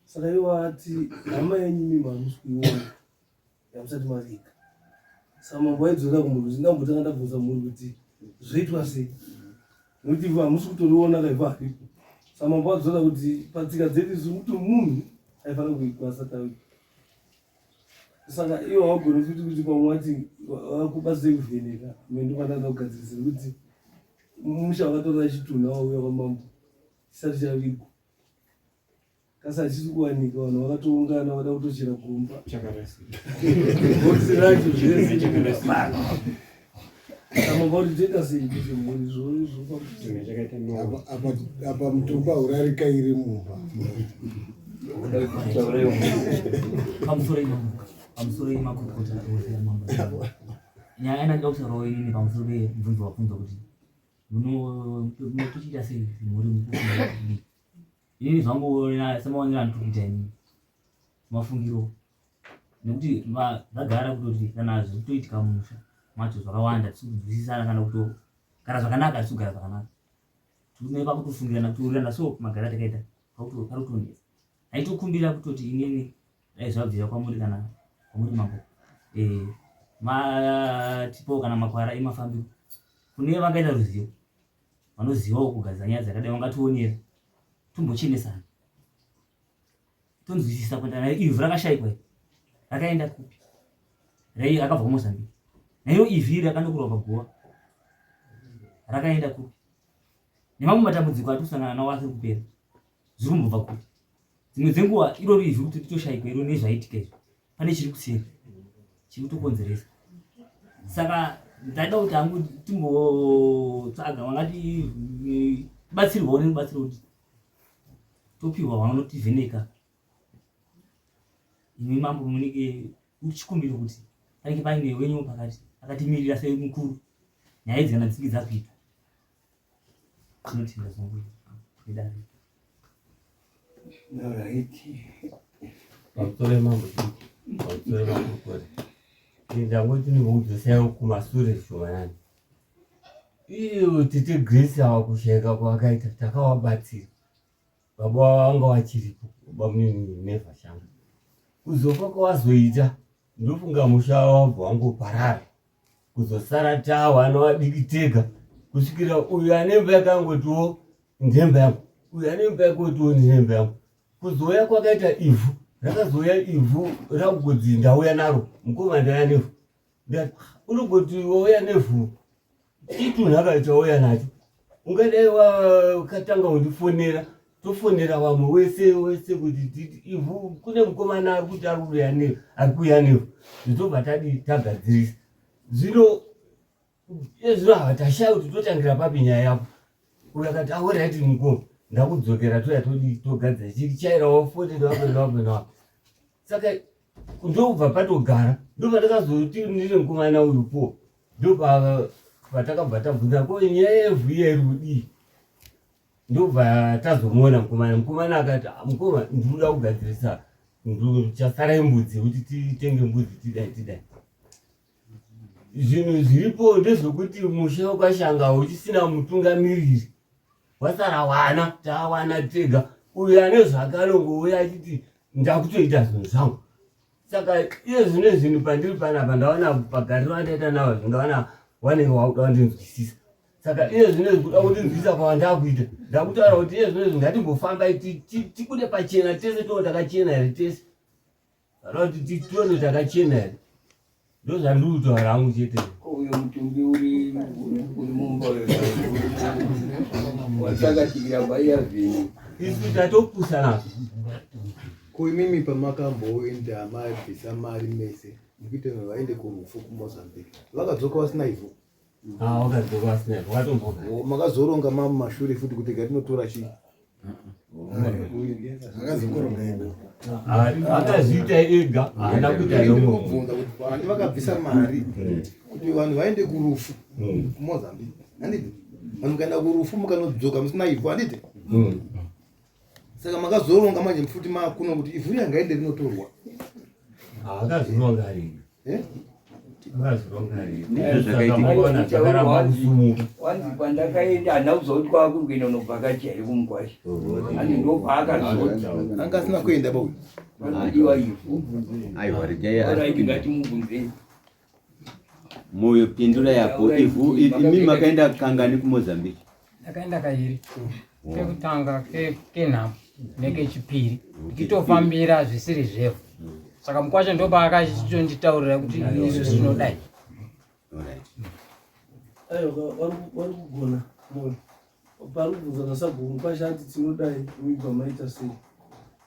saka iwo ati hama yenyu mimi hamusi kuiona yamusati mavika. Saka mambo aidzoka kumunhu kuti ndambotanga ndabvunza munhu kuti zvoitwa sei nokuti ivhu hamusi kutoriona kaibva haripo. Saka mambo adzoka kuti patsika dzedu isu kuti munhu aifanira kuikwasa tauri. Saka iwo hawagoni futi kuti pamwe wati wakubasei kuvheneka mendo kwandanda kugadzirisa kuti musha wakatora chitunha wauya kwamambo chisati chavigwa. Kasi hachisi kuwanika vanhu vakatoungana vada kutochera gomba chakarasika. Bhokisi racho zvese chakarasika. Mambo kuti toita sei kuti mhuri zvopa kuti chakaita apa mutumba haurarika iri mumba. Pamusoro yemakurukota mambo. Nyaya yandakuda kutaurawo inini pamusoro pemubvunzo wabvunza kuti munotochiita sei mhuri mukufungira. Inini zvangu semaonera andikuita inini mafungiro nekuti zvagara kutoti kana zvikutoitika mumusha macho zvakawanda tisikuzwisisana kana kutogara zvakanaka tisikugara zvakanaka tineva kutofungirana kutourirana so magara takaita karutonesa haitokumbira kutoti inini dai zvabvira kwamuri kana kwamuri mambo matipo kana makwara emafambiro kune vakaita ruzivo vanozivawo kugadzira nyaya dzakadai vangationera tombochenesana tonzwisisa kuti ivhu rakashayikwa rakaenda kupi rakabva kuMozambique nayo ivhu iri rakandokurwa paGoa rakaenda kupi nemamwe matambudziko atusangana nawo asiri kupera zviri kumbobva kupi dzimwe dzenguva irori ivhu kuti ritoshayikwa iro nezvaitika izvo pane chiri kuseri chiri kutokonzeresa. Saka ndaida kuti hangu timbotsvaga vangati batsirwawo nekubatsirwa kuti topiwa vanotivheneka. Imi mambo munenge uchikumbira kuti panenge paine wenyu pakati akatimirira sei mukuru nyaya idzi kana dzinenge dzapita tinotenda zvangu kudai. Pamusoro mambo kore ndangoti ndingokudzosai kumasure shomanani iyo tete Grace hawakusheka kwakaita takawabatsira baba wanga wachiripo baba munini nevhashanga kuzofa kwawazoita ndofunga musha wabva wangoparara kuzosara tawana wadikitega kusvikira uyu anemba yakangotiwo ndemba yangu uyu anemba yakotiwo ndemba yangu kuzoya kwakaita ivhu rakazoya ivhu rakugodzi ndauya naro mukoma ndaya nevhu ndati unogoti wauya nevhu itunhakaita wauya nacho ungadai wakatanga kundifonera tofonera vamwe wese kuti ivhu kune mukomana ari kuti ari kuuya nevhu zvitobva tagadzirisa zvino zvino havatashaya kuti totangira papi nyaya yapo uyo akati auraiti mukoma ndakudzokera toya togadzira chichaira wafonera wapena saka ndobva patogara ndobva ndakazoti ndiri mukomana uyupo ndobva patakabva tabvunza ko nyaya yevhu yerudi ndobva tazomuona mukomana akati mukoma ndinoda kugadzirisa chasara imbudzi kuti titenge mbudzi tidai zvinhu zviripo ndezvokuti musha ukashanga uchisina mutungamiriri wasara wana tawana tega uyo ane zvakanongouya achiti ndakutoita zvinhu zvangu saka iye zvine zvinhu pandiri panapa ndaona pagariro andaita nawo zvindaona wanenge wakuda kundinzwisisa saka iye zvine zvikuda kundinzwisisa pawandakuita ndakutaura kuti iye zvine zvingatimbofamba tikude pachena tese too takachena here tese kana kuti tione takachena here ndo zvandiri kutaura hangu chete uyo mutumbi uri mumba wasakatikira baiya vhini isu tatopusana kuimimi pamakamboenda mabvisa mari mese mukuite vaende kurufu kuMozambique vakadzoka vasina ivhu wakadzoka vasina ivhu watomboga makazoronga mashure futi kuti gatinotora chii akazviita ega haana kuita nomubvunza kuti vandi vakabvisa mari kuti vanhu vaende kurufu kuMozambique handiti vanhu kaenda kurufu mukanodzoka musina ivhu handiti saka makazoronga manje futi makuno kuti ivhu yangaende rinotorwa akazvironga ringi wanzi pandakaenda hana kuzoti kwakuri kuenda unobvakachi here kumugwashi andi ndobvaakazoti anga asina kuenda bau anodiwa ivhu aiwa ngatimubvunzei moyo pindura yako ivhu imi makaenda kangani kuMozambique ndakaenda kairi kekutanga kenhamo nekechipiri ndichitofambira zvisiri zvevhu saka mukwacho ndopa akachitonditaurira kuti izvo zvinodai vari kugona moyo pari kubvunza nasabhuku kwasha ati tinodai uibva maita sei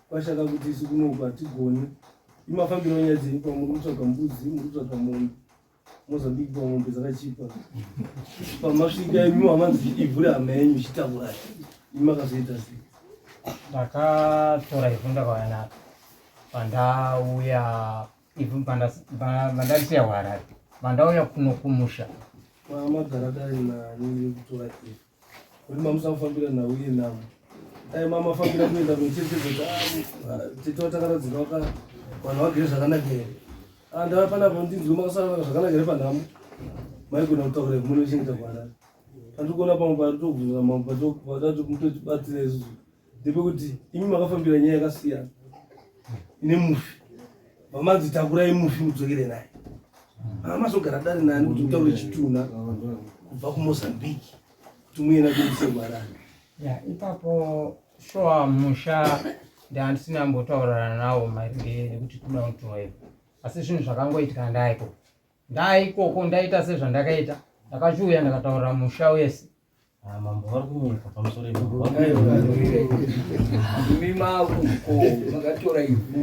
kwashaka kuti isu kunoku hatigoni imafambiro nyaya dziripa muri kutsvaga mbudzi muri kutsvaga mombe Mozambique pamombe dzakachipa pamasvika imi hamanzi ivhu rehama yenyu ichitaura imi makazoita sei ndakatora ivhu ndakauya nato pandauya ivhu pandandisiya kuHarare pandauya kuno kumusha magara dai nani kutora ivhu kuti mamusamufambira nhau iye namo dai mamafambira kuenda kunocherechedza kuti tete takaradzika vanhu vagere zvakanaka here ndava panapo ndinzwi makasara zvakanaka here panhamo maigona kutaura ivhu munochengeta kuHarare pandiri kuona pamwe patobvunza mamwe patatomutotibatsira isusu ndepekuti imi makafambira nyaya yakasiyana ine mufi vamanzi takurai mufi mudzokere naye amazogara dare nani kuti mutaure chituna kubva kuMozambique kuti muenda kuise kuHarare ipapo showa musha ndandisina mbotaurana nawo maringe nekuti kuda kutora ivhu asi zvinhu zvakangoitika ndaikoko ndaita sezvandakaita ndakachiuya ndakataurira musha wese mambo vari kunyika pamusoro imi makuko makatora ivhu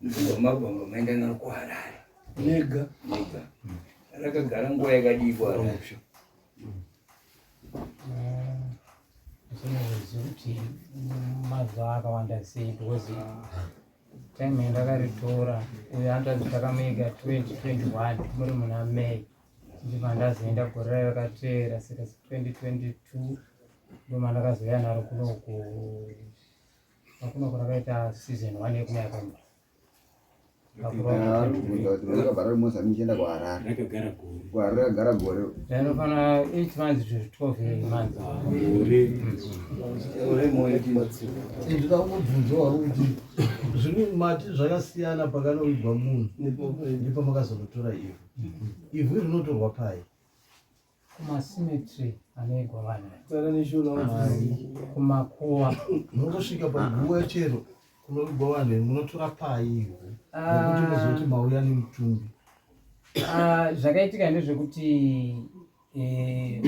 ndizomabvamba maenda naro kuHarare nega rakagara nguva yakadii kuHarare kuti mazuva akawanda sei because time yandakaritora uyo andazi takamuiga 2021 muri muna May ndimandazoenda gore rayo rakateera saka 2022 ndomandakazoya naro kunoku rakaita season 1 yekumayakamba Rakabara Mozambique and Guarara. Guarara Gore. Then upon 8 months to 12 months. Ndida kumubvunzawo kuti zvino mati zvakasiyana pakanoigwa munhu ndipo makazonotora ivhu rinotorwa pai Kumasimetri anoigwa vanhu kumakuwa munotosvika paguwa chero kunoigwa vanhu munotora pai ivhu nekuti muzoti mauya nemutumbi. Zvakaitika ndezvekuti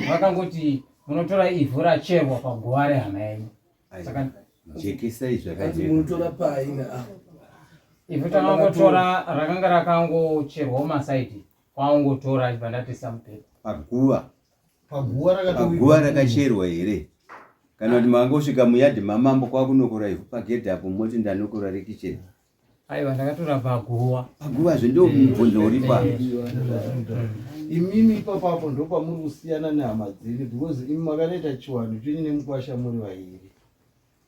vakangoti munotora ivhu racherwa paguwa rehama yenyu. Jekesa izvakati munotora pai na ivhu takangotora rakanga rakangocherwawo masaidi kwaungotora bandati samupepa paguwa rakacherwa here kana kuti mangosvika muyadhi mamambo kwakunokora ivhu pagedhi apo moti ndanokora rekicheni. Aiwa ndakatora paguwa zvendio mubvunzo uri pa imimi ipapapo ndo pamuri kusiyana nehama dzenyu because imi makanoita chiwani chenyu nemukwasha muri vairi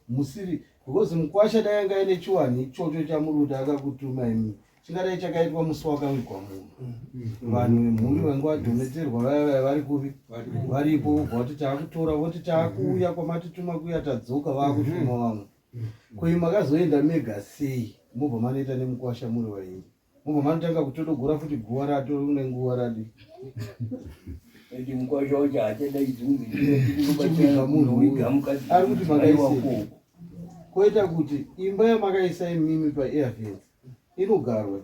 musiri because mukwasha dayanga ine chiwani ichocho chamuri kuti akakutuma imi chingadai chakaitwa musi wakawigwa munhu vanhu vemhuri vange vadhoneterwa vaya vari kuvi varipo ubva kuti taakutora voti taakuuya kwamatituma kuya tadzoka vaakutuma vamwe koi makazoenda mega sei mobva manoita nemukwasha muri vairi mobva manotanga kutodogora futi guwa rato nenguva radi mukwasha wacho achadaidzunziiiga munhu ari kuti makaisei koita kuti imba yamakaisa imimi paairfence inogarwa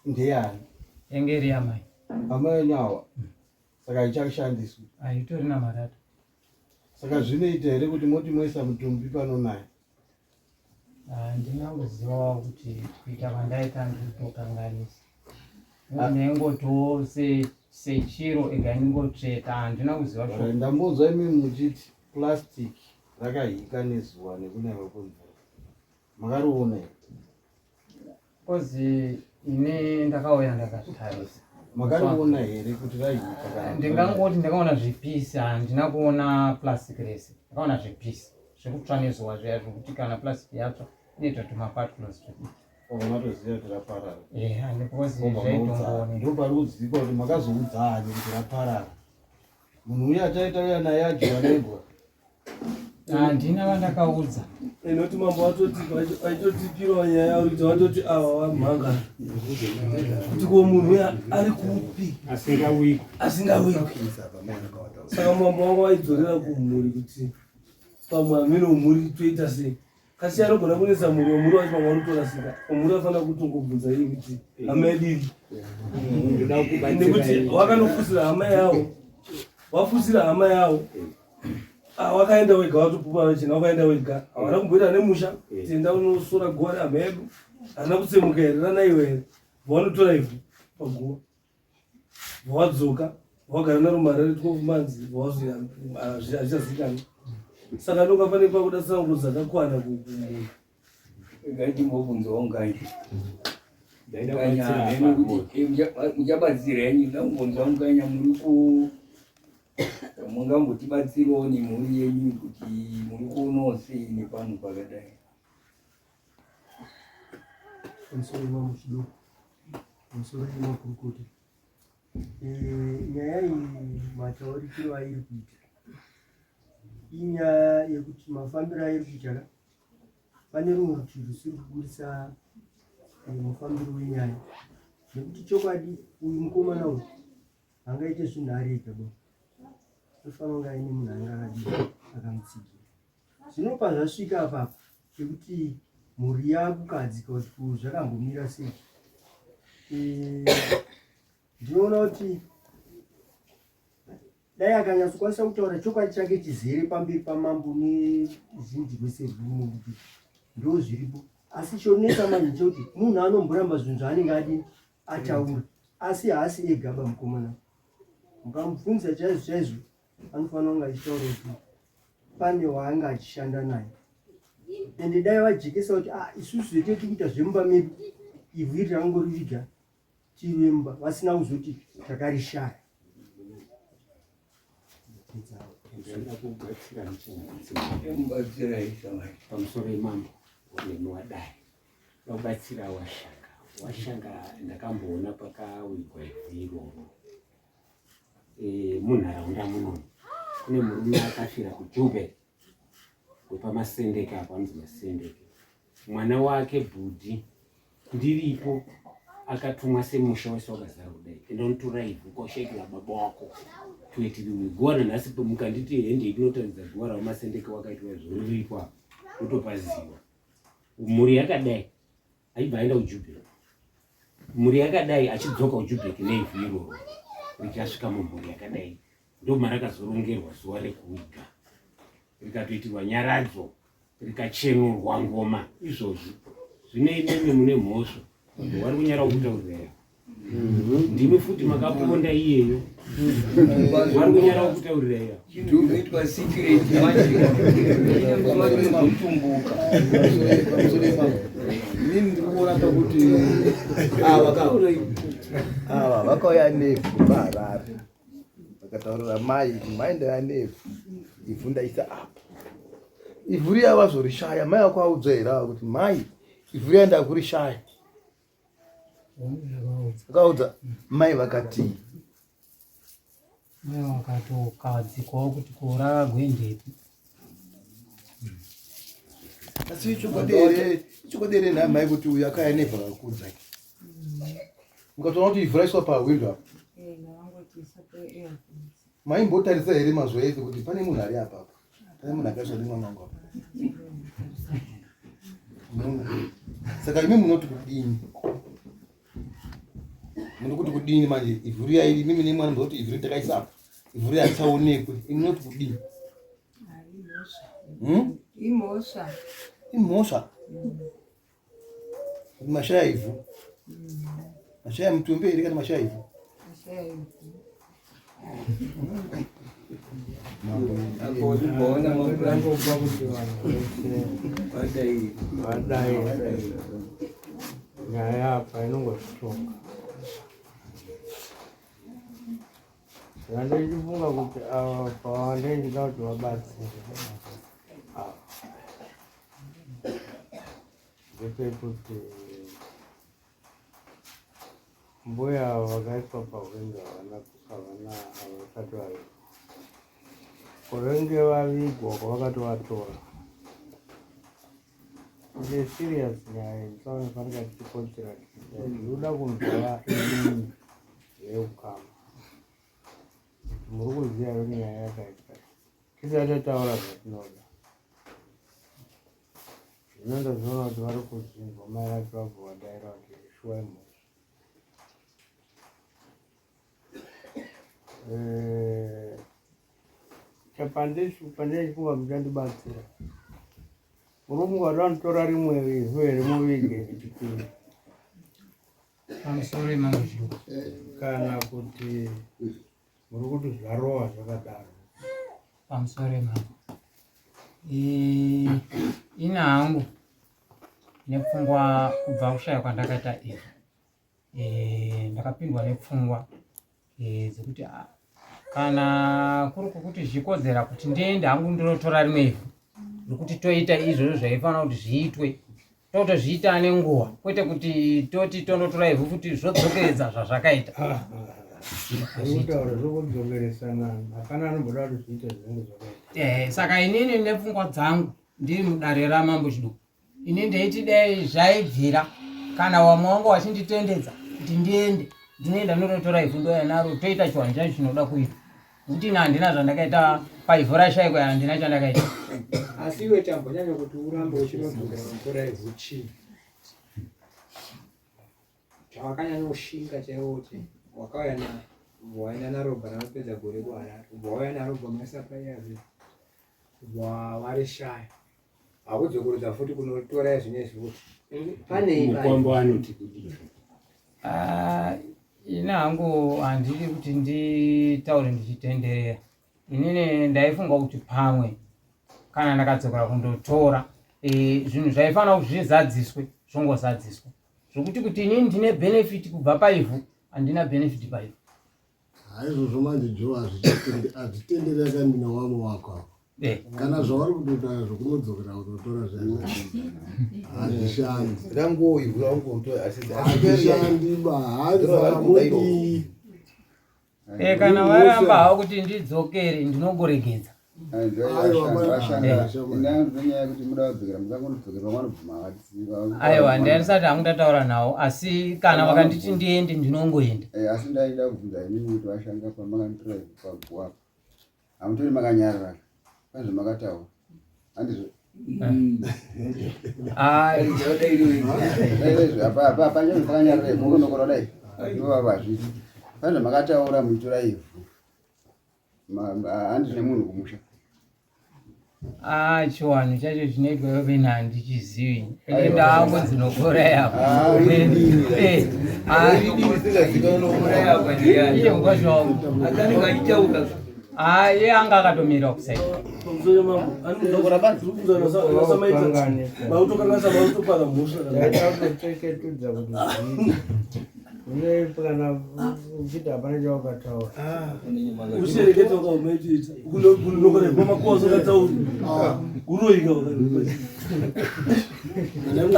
ndeyani engeri yamai amai nyawa saka ichashandiswa aitori namarata saka zvinoita here kuti moti moisa mutumbi panonaya ndinangoziva kuti kuita vandaita nditokanganisa nengoto sechiro ega ningotsveta handina kuziva ndambonzwa imimi muchiti plastic rakahika nezuva nekunaiwa kwemvura makariona here kozi ine ndakauya ndakatarisa makariona here kuti rahika ndingangoti ndakaona zvipisi handina kuona plastic rese ndakaona zvipisi zvekutsva nezuva zviya zvekuti kana plastic yatsva inoita tumaparticles tudiki matoziva kuti raparara because zvaitongoone ndo pari kuziva kuti makazoudza hani kuti raparara munhu uya taita uya naye ajiwa negwa handina vandakaudza inoti mambo aitotipirawo nyaya yauri kuti watoti ava wamhanga kuti ko munhu uya ari kupi asingawikwi saka mambo wangu waidzorera kumhuri kuti pamwe amene umhuri toita sei kasi anogona kunesa mhuri wemhuri wacho pamwe anotorasika umhuri afanira kutongobvunza ii kuti hama yedii nekuti wakanofusira hama yavo wafusira hama yavo wakaenda wega watopupa vachina wakaenda wega havana kumboita nemusha tienda unosora guwa rehama yedu harina kutsemuka here ranaiwa here vanotora ivhu paguwa vawadzoka wagara narumari ari 12 months hazvichazikani saka ndokafane pakuda tsangudzo dzakakwana ngaitimbobvunzawo ngai muchabatsira yenyu ndambonzwa mukanya muri ku mungambotibatsirawo nemhuri yenyu kuti muri kuonawo sei nepano pakadai pamusoro mamuchidoko pamusoro nemakurukota nyaya iyi mataurikiro airi kuita inyaya yekuti mafambiro airi kuita pane rumwe rutivi rusiri kuburisa mufambiro wenyaya nekuti chokwadi uyu mukomana uyu hangaite zvinhu ari ega bo anofanira kunge aine munhu anga akamutsigira zvino pazvasvika apapo chekuti mhuri yakukadzika kuti zvakambomira sei ndinoona kuti dai akanyatsokwanisa kutaura chokwadi chake chizere pamberi pamambo nezhinji rwese rwuno kuti ndo zviripo asi chonesa manje chekuti munhu anomboramba zvinhu zvaanenge adi ataura asi haasi egaba mukomana mukamubvunza chaizvo chaizvo anofanira kunge achitaura kuti pane waanga achishanda naye ende dai vajekesa kuti isusu zeteti kuita zvemumba medu ivhu iri rangoriviga tiremba vasina kuzoti takarishaya mubatsira pamusoro imambo nemuwadai vabatsira washaka washanga ndakamboona pakawigwa ivhu iroro munharaunda muno kune murume akafira kuJoburg wepamasendeke apa anonzi Masendeke. Mwana wake Bhudhi ndiripo akatumwa semusha wese wakazara kudai endonotora ivhu koshekera baba wako tuitiri gore nhasi mukanditi hende inotaridza gore ramasendeke wakaitwa zvoriripa utopaziva mhuri yakadai aibva aenda kuJoburg. Mhuri yakadai achidzoka kuJoburg neivhu iroro rikasvika mumhuri yakadai ndomarakazorongerwa zuva rekuwiga rikatoitirwa nyaradzo rikachenurwa ngoma izvozvi zvine nemi mune mhosva vari kunyara kutaurira ndimi futi makaponda iyeyo vari kunyara kutaurira iya inoitwa secret matumbuka mimi ndikuona kuti ava vakauya nevhu kuHarare vakataurira mai ndauya nevhu ivhu ndaisa apa ivhu riya vazorishaya mai vako audza here ava kuti mai ivhu riya ndakurishaya akaudza mai vakati mai vakatokadzikwawo kuti kora gwendepi asi ichokwadi here nhamai kuti uyu akaya nevhu akakudzai ukatoona kuti ivhu raiswa pahwindo apa maimbotarisa here mazuva ese kuti pane munhu ari apapo pane munhu akaiswa nemwana wangu apa saka imi munoti kudini munoti kudini manje ivhu riya iri mimi nemwana ndoti ivhu ri takaisa apa ivhu riya risaonekwe imi munoti kudini imhosva mashaya ivhu mashaya mutumbi here kana mashaya ivhu vadai nyaya apa inongosvitoka ndandichifunga kuti ava pavandichida kuti vabatsire ngepekuti mbuya vakaiswa pahwindo havasati vavigwa kurenge vavigwa kwavakatovatora ite serious nyaya ndisaonefanika tichikotsera ndinoda kunzwa inini yeukama muri kuziva yo nyaya yakaita tisati tataura zvatinoda zvino ndazviona kuti vari kuzinzwa mai vacho vabva vadaira kuti shuwa imhosva pandichifunga kuti andibatsira murumbwa ranotora rimwe ivhu here muvige chipiri pamusoro emangozhio kana kuti muri kuti zvarohwa zvakadaro pamusoro emango ina hangu nepfungwa kubva kushaya kwandakaita ivhu ndakapindwa nepfungwa dzekuti kana kuri kukuti zvikodzera kuti ndiende hangu ndinotora rimwe ivhu nokuti toita izvozvo zvaifanira kuti zviitwe totozviita nenguva kwete kuti toti tondotora ivhu kuti zvodzokeredza zvazvakaita kutaura zvokudzokeresana hapana anomboda kuti zviite zvinenge zvakaita saka inini nepfungwa dzangu ndiri mudare ramambo chiduku ini ndeiti dai zvaibvira kana wamwe wangu wachinditendedza kuti ndiende ndinoenda ndinotora ivhu ndoya naro toita chiwanja chinoda kuita kuti ina handina zvandakaita paivhu rashayikwa handina chandakaita asi iwe tambonyanya kuti urambe uchinodzoka kutora ivhu chii chawakanyanya kushinga chaiwo kuti wakauya waenda narobha ranopedza gore kuHarare ubva wauya narobha munesapaiyazi ubva warishaya hakudzokorudza futi kunotora zvinezvi kuti panei mukombo anoti kudii ina hangu handidi kuti nditaure ndichitenderera inini ndaifunga kuti pamwe kana ndakadzokera kundotora zvinhu zvaifanira kuti zvizadziswe zvongozadziswa zvokuti kuti inini ndine benefit kubva paivhu handina benefit paivhu haizvozvo manje jo hazvitenderera kandi nawamwe wako apa kana zvavari kutoita zvokunodzokera kutotora hazvishandi hazvishandiba hazvamudi kana varamba havo kuti ndidzokere ndinongoregedza aiwa ndisati hangu ndataura navo asi kana vakanditi ndiende ndinongoenda asi ndaida kubvunza inini kuti vashanga pamakanditora paguapa hamutori makanyarara panzve makataura handizvo panzve pakanyarara mukunokora dai ivavazviti panzve makataura muitora ivhu handizve munhu kumusha chiwanhu chacho chinoitwa ivo pena handichizivi ende ndango dzinokora yapo iye anga akatomira kusaidi kana uchiti hapana chaukataura uchereketa kwaunoitiita kunokorerwa makozo katauri uroika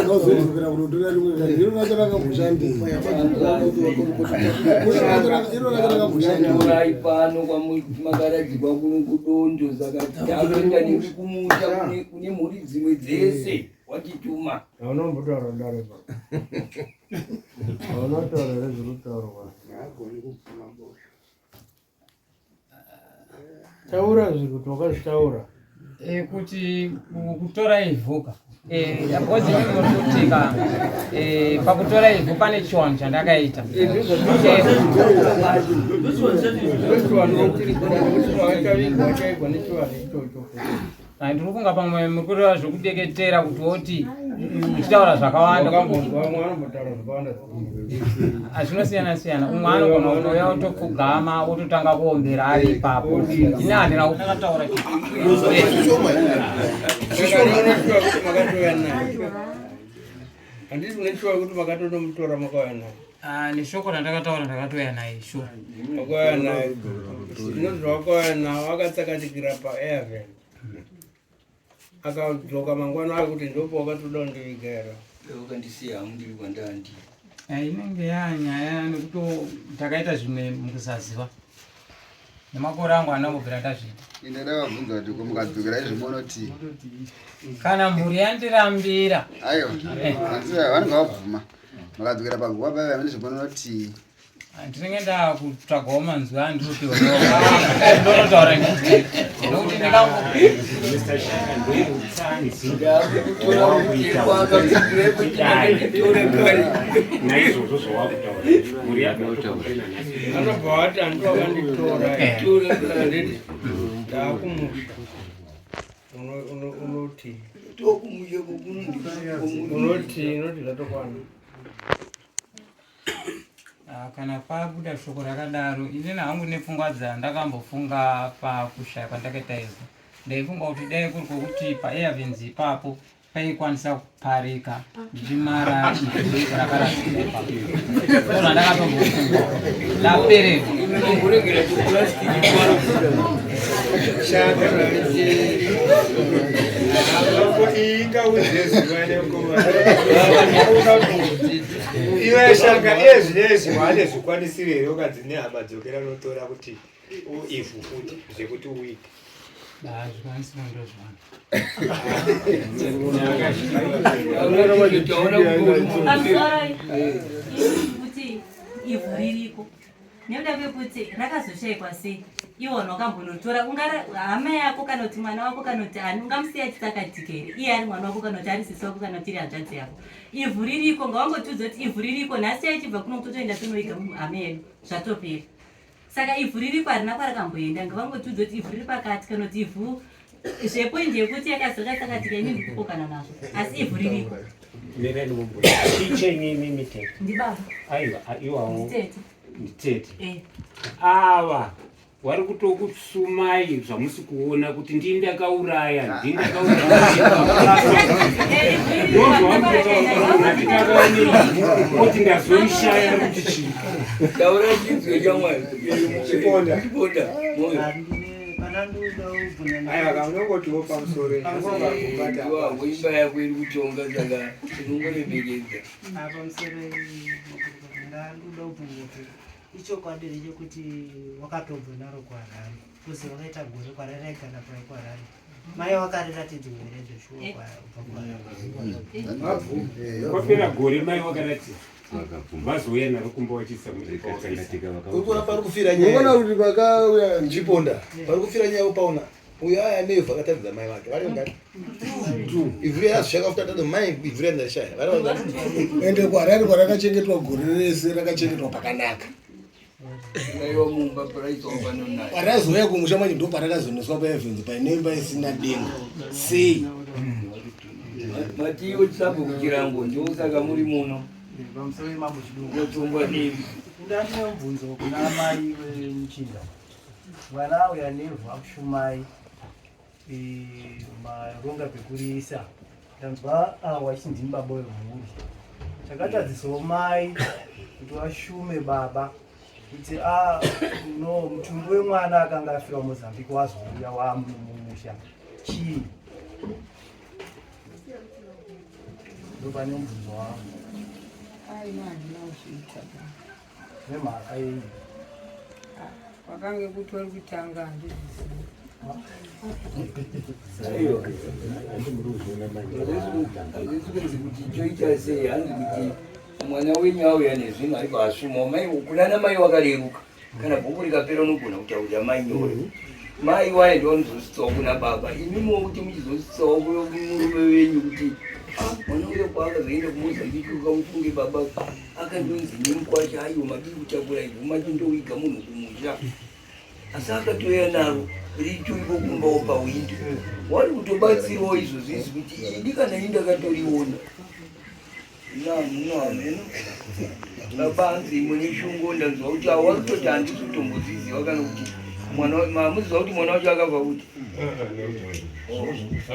nauzozokera kunotora rimwe iro racho rakamboshandirai pano kwamakaradzikwa kuno kudondo saka takuenda nemi kumusha kune mhuri dzimwe dzese watituma aunombotaura darepa aunotaura rezvirikutaurwa taura zvikuti wakazvitaura kuti kutora ivhuka ozikutika pakutora ivhu pane chiwanhu chandakaita ndiri kunga pamwe mukureva zvokudeketera kuti woti uchitaura zvakawanda zvinosiyana-siyana umwe anogona kutouya wotopfugama wototanga kuombera ari ipapo ine handina kutataura handisi uneshuwa kuti makatonomutora makauya naye neshoko randakataura ndakatoya naye shuwa makauya naye inonzi wakauya nawo akatsakatikira paairven akadzoka mangwana ari kuti ndopo wakatoda kundiigara ukandisiya hangu ndiri kwandandi inenge yanyaya nekuti takaita zvimwe mukusaziva nemakore angu anangobvira ndazviita indada vabvunza kuti kumukadzokera izvibonoti kana mhuri yandirambira aiwa asi vanenge vabvuma makadzokera paguva paiva mene zvibonoti ndinenge ndakutsvagawo manzwi andiropiwa ndonotaura nekuti naizvozvo zvawakutaura anobva vati handiro vakanditora ndakumusha unoti zvatokwana kana pabuda shoko rakadaro inini hangu nepfungwa dzandakambofunga pakushaya kwandakaita izvo ndaifunga kuti dai kuri kwokuti paairvens ipapo paikwanisa kuparika ndichimara rakarasika ipapo so zvandakatombofunga lapererwa iwe shanga ezvinezvi wane zvikwanisiro here ukadzi nehama dzokera unotora kuti ivhu futi zvekuti uite zvikwanisiro ndozvana kuti ivhu ririko nekuda kwekuti rakazoshayikwa sei iwona wakambonotora hama yako kana kuti mwana wako kana kuti ani ungamusiya achitsakatika here iye ari mwana wako kana kuti ari sisi wako kana kuti iri hanzvadzi yako ivhu ririko ngawangotiudza kuti ivhu ririko nhasi yaichibva kuno kutotoenda tonoiga hama yedu zvatopera saka ivhu ririko harina kwarakamboenda ngavangotiudza kuti ivhu riri pakati kana kuti ivhu zvepoindi yekuti yakazokasakatika ini ndikupokana nazvo asi ivhu ririko ndibaba aiwa iwawo nditete ava vari kutokusumai zvamusi kuona kuti ndindakauraya kuti ndazoishaya kuti chii taura chinzwe chamwari chiponda Aya kanongotiwo pamusoro weimba yako iri kutonga saka inongoremekedza pamusoro ndandoda kubvunza ichokwadi rechekuti wakatobva naro kwarari kuzi wakaita gore kwarari aigara pai kwarari mai wakareratidza here zveshuwa kwapera gore mai wakaratidza vazouya naro kumba urikuona pari kufira nyaya kuti vakauya njiponda pari kufira nyaya upaona uyo aya nevhu akatadzidza mai vake vari ngati ivhu yazvishaka kutatadza mai ivhu randashaya vari vangati ende kwarari kwarakachengetwa gore rese rakachengetwa pakanaka parazouya kumusha manje ndo parakazoneswa paevhenzi painemba isina denga sei matiwo chisambo kuchirango ndosaka muri muno pamusoro mambo chidungotongwa nemi ndandine mubvunzo kuna mai wemuchinda mwana auya nevhu akushumai maronga pekuriisa ndanzwa wachindini baba wemhuri takatadzisawo mai kuti washume baba kuti no mutumbi wemwana akanga afira mozambique wazouya wamumusha chii ndopane mubvunzo wavo nemhaka yei wakange kuti wari kutanga handizvisii hazvizi kuti choita sei hanzi kuti mwana wenyu auya nezvinhu ari paasvuma mai kunana mai wakareruka kana bhuku rikapera unogona kutaurira mai nyore mai waya ndonizositsawo kuna baba imimiwo kuti muchizositsawo murume wenyu kuti mwana uyo kwaakazoenda kumozambiki ukamufunge baba akandonzi nemukwacha aiwo madii kutakura ivhu macho ndowiga munhu kumusha asi akatoya naro richoiko kumbawo pawindo wari kutobatsirawo izvozvizvi kuti idi kana indakatoriona namunameno apanzi imwe neshungo ndanzwa kuti awari kutoti handizotombodziziva kana kuti mamuziva kuti mwana wacho akabva kuti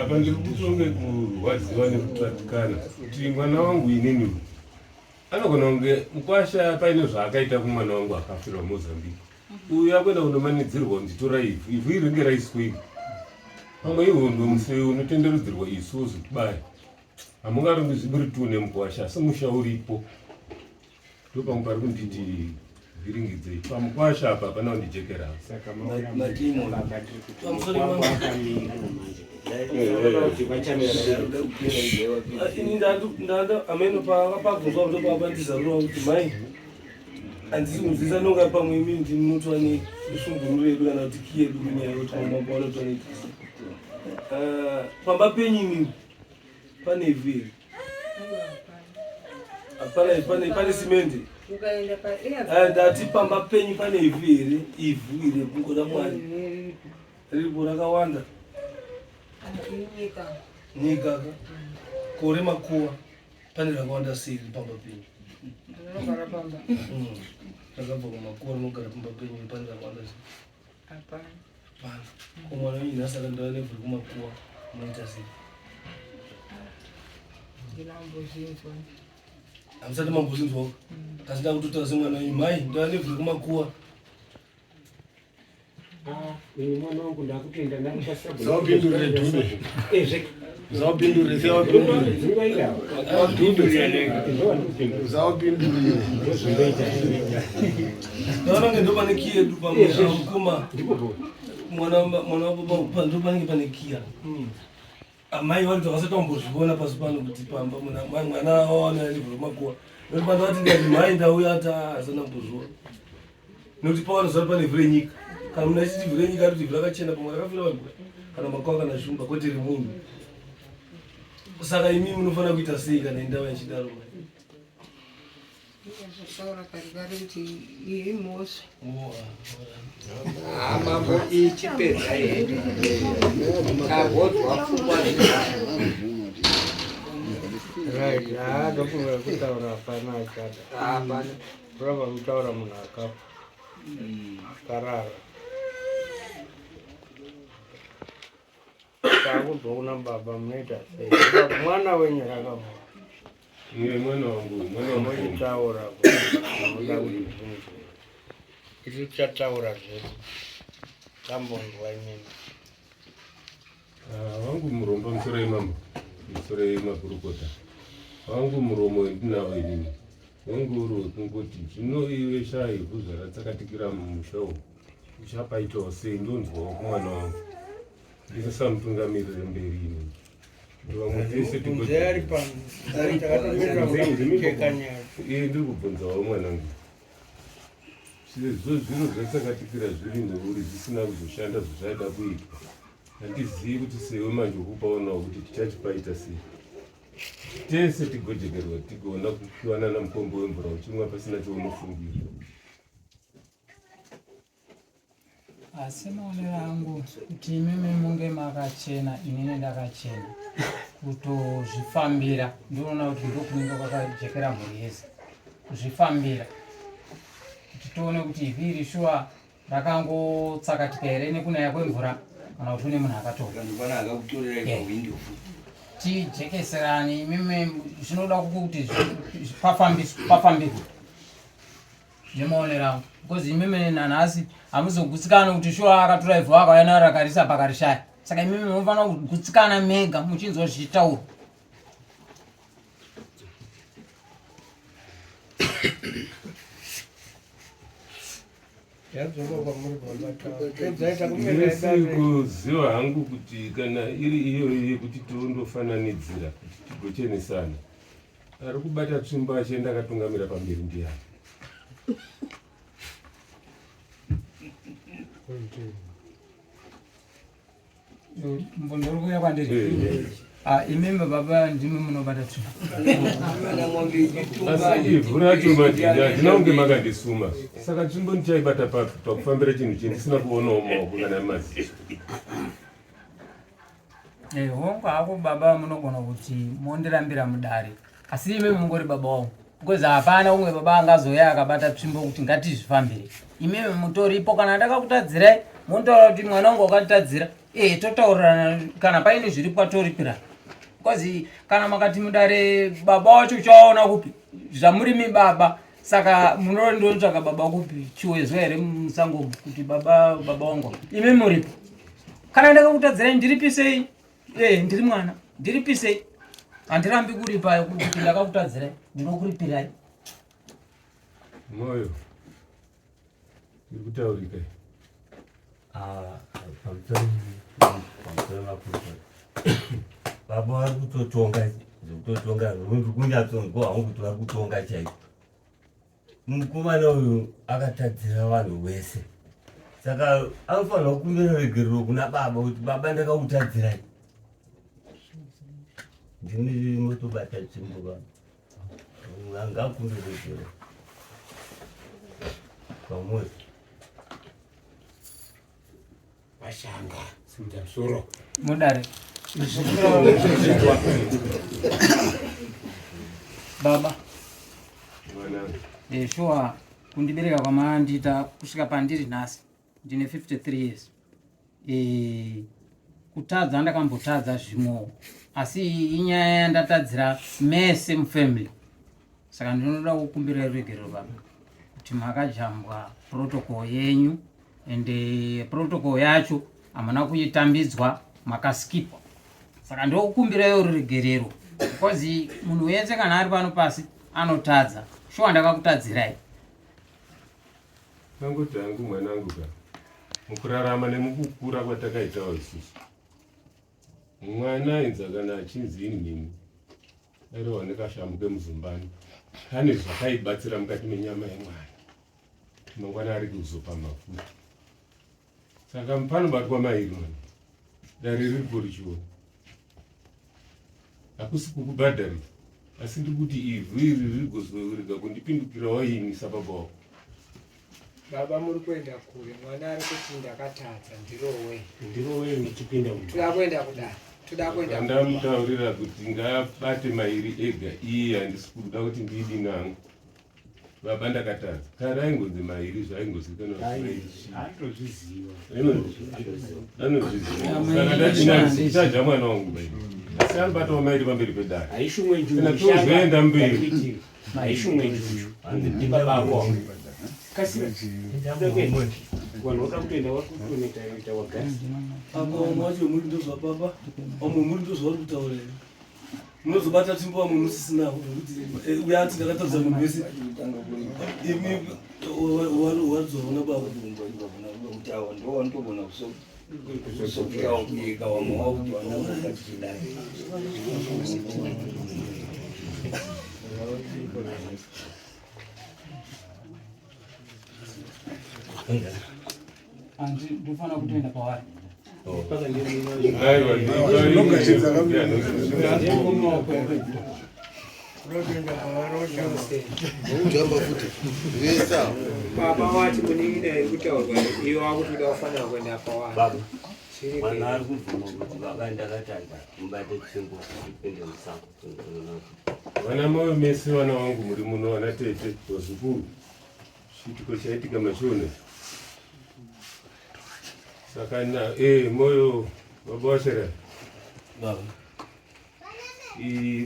apa ndiri kutonge kurwadziwa nekutatikana kuti mwana wangu inini anogona kunge mukwasha paine zvaakaita kumwana wangu akafirwa mozambique uyu akwenda kunomanidzirwa kunditora ivhu iri ringe raiswei pamwe ihondo museu unotenderodzerwa isusu kubaya hamungarumbi zvibiri tu nemukwasha asi musha uripo ndopamwe pari kunditi vhiringidzei pamukwasha apa hapana kundijekera ameno pakabvunzwa kuti papandizarura kuti mai handisi kunzisa nonga pamwe imi ndinotwa neshungururo yedu kana kuti ki yedu kunyaya kuti mamapaonotwa netisi pamba penyu imimi pane ivhu iri pane simende ndati pamba penyu pane ivhu iri ivhu iri kungoda mwari riripo rakawanda nyika kore makuwa pane rakawanda sei riri pamba penyu rakabva kumakuwa rinogara pamba penyu pane rakawanda sei hapana kumwana wenyu nhasi akandava nevhuri kumakuwa unoita sei hamusati mambozinzwako asi ndakutotaura semwana wenyu mai ndava nevhuri kumakuwa ini mwana wangu ndakutenda Zawupindurire Dube. Zawupindurire ndaona ndopane kia yedu pamukoma mwana wababa ndopanenge pane kia amai vari vakasati vambozviona pasi pano kuti pamba mwana wawana nevhuri kumakuwa nokuti pandavati ndati mai ndauya ati hazana mbozviona nokuti pawanozvari pane vhuri renyika kana munhu achiti vhuri renyika ari kuti vhuri rakachena pamwe rakafira vanhu kana makwa kana shumba kwete remunhu saka imi munofanira kuita sei kana indava ichidaro taura karigari kuti iri mhosva mambo ichipedza hedu kagodzwa pfungwa right ndofunga kutaura hapana achada hapana kuramba mutaura munhu akafa akarara takubva kuna baba munoita sei mwana wenyu rakabva mwana wangu mochitaura oda kuti tichataura zvedu Kambondo wainini. Wangu murombo msore mama. Msore makurukota. Wangu muromo ndinawo inini. Wenguru kungoti zvino iwe shaivu zvakatsakatikira mumushawo. Uchapaitawo sei ndonzwawo kumwana wangu. Ndisasa mutungamirire mberi inini. Ndiri kubvunzawo mwanangu. Zviro zvatsakatikira zviri neuri zvisina kuzoshanda zvachaida kuitwa. Handizivi kuti sewe manje ukupaonawo kuti tichachipaita sei. Tese tigojekerwa tigoona kuwanana mukombo wemvura uchimwa pasina chaunofungira. Asi maonero angu kuti imimi munge makachena inini ndakachena kutozvifambira ndinoona kuti ndokunenge kwakajekera mhuri yese kuzvifambira kuti tione kuti ivhiri shuwa rakangotsakatika here nekunaya kwemvura kana kuti une munhu akatoka tijekeserani imimi zvinoda kuti pafambirwe nemaonero angu because imimi nanhasi hamuzogutsikana kuti shuwa akatora ivhu akauya naro akarisa pakarishaya. Saka imimi munofanira kugutsikana mega muchinzwa zvichitaurwa. Kuziva hangu kuti kana iri iyo kuti tondofananidzira kuti tigochenesana. Ari kubata tsvimbo achienda akatungamira pamberi ndiyani. Mbondoro kuya kwandiri. Imimi baba ndimi munobata tsvimbo. Asi ivhu racho ndina kunge makandisuma. Saka tsvimbo ndichaibata pakufambira chinhu chandisina kuonawo maoko kana maziso. Hongu hako baba munogona kuti mondirambira mudare. Asi imimi mungori baba wangu. Because hapana umwe baba angazoya akabata tsvimbo kuti ngatizvifambire. Imimi mutoripo kana ndakakutadzirai muntaura kuti mwana wangu wakatadzira. Totaurirana kana paine zviri kwatoripira. Because kana makati mudare baba wacho chaona kupi zvamurimi baba saka munondotsvaka baba kupi chiwezwa here musango kuti baba wangu imi muripo. Kana ndakakutadzirai ndiripisei ndiri mwana ndiripisei handirambi kuripa kuti ndakakutadzirai ndinokuripirai. Moyo ndiri kutaurika baba vari kutotonga zvekutotonga kunyatsonzwa hangu kuti vari kutonga chaiko. Mukomana uyu akatadzira vanhu vese saka anofanirwa kumbira regerero kuna baba kuti baba ndakakutadzirai. Ndini motobata tsvimbo vanhu angakunde regero pamoja Washanga simjamsuro mudare baba shuwa kundibereka kwamandita kusvika pandiri nhasi ndine 53 years. Kutadza ndakambotadza zvimwewo asi inyaya yandatadzira mese mufamily. Saka ndinoda kukumbira ruregerero baba kuti makajambwa protocol yenyu ende protocol yacho hamuna kuitambidzwa makaskipa. Saka ndokukumbirayo ruregerero because munhu wese kana ari pano pasi anotadza. Shuwa ndakakutadzirai. Nangoti hangu mwanangu ka mukurarama nemukukura kwatakaitawo isusu mwana inza kana achinzi inini airooneka shambuke muzumbani pane zvakaibatsira mukati menyama yemwana mangwana ari kuzopa mafuta. Saka panobatwa maironi dare riripo richiona hakusi kukubhadhari asi ndiri kuti ivhu iri riri kuzorega kundipindukirawo ini sababa wako. Baba muri kuenda kure mwana ari kuti ndakatadza ndirowe ndichipinda toda kuenda kudai toda kuenda ndamutaurira kuti ngabate mairi ega iye handisi kuda kuti ndidi nangu baba ndakatadza kare aingonzi mairi zvaingozikanwa anozviziva mwana wangu mairi asi anobatawo mairi pamberi pedare kana tozoenda mberi maishumwe juju ndibaba wangu kasi vanhu vakakutoenda wakutoneta wagasi apa vamwe wacho muri ndozva papa vamwe muri ndozva vari kutaura here munozobata timbo vamwe musisinawo nokuti uya ati ndakatadza munhu wese imi wadzorona baba kuti awa ndo wanotogona kusokera kuyeka wamwe wakuti vana vakachidai Anzi ndofana kutoenda pavari. Baba wati kuningina kutaurwa iwe wakutoda kufanira kuenda pavari. Mwana ari kubvuma kuti baba ndakatanga mubate tsimbo ipinde musango. Vana moyo mese vana wangu muri muno wana tete wazukuru chitiko chaitika mashone saka moyo baba washera baba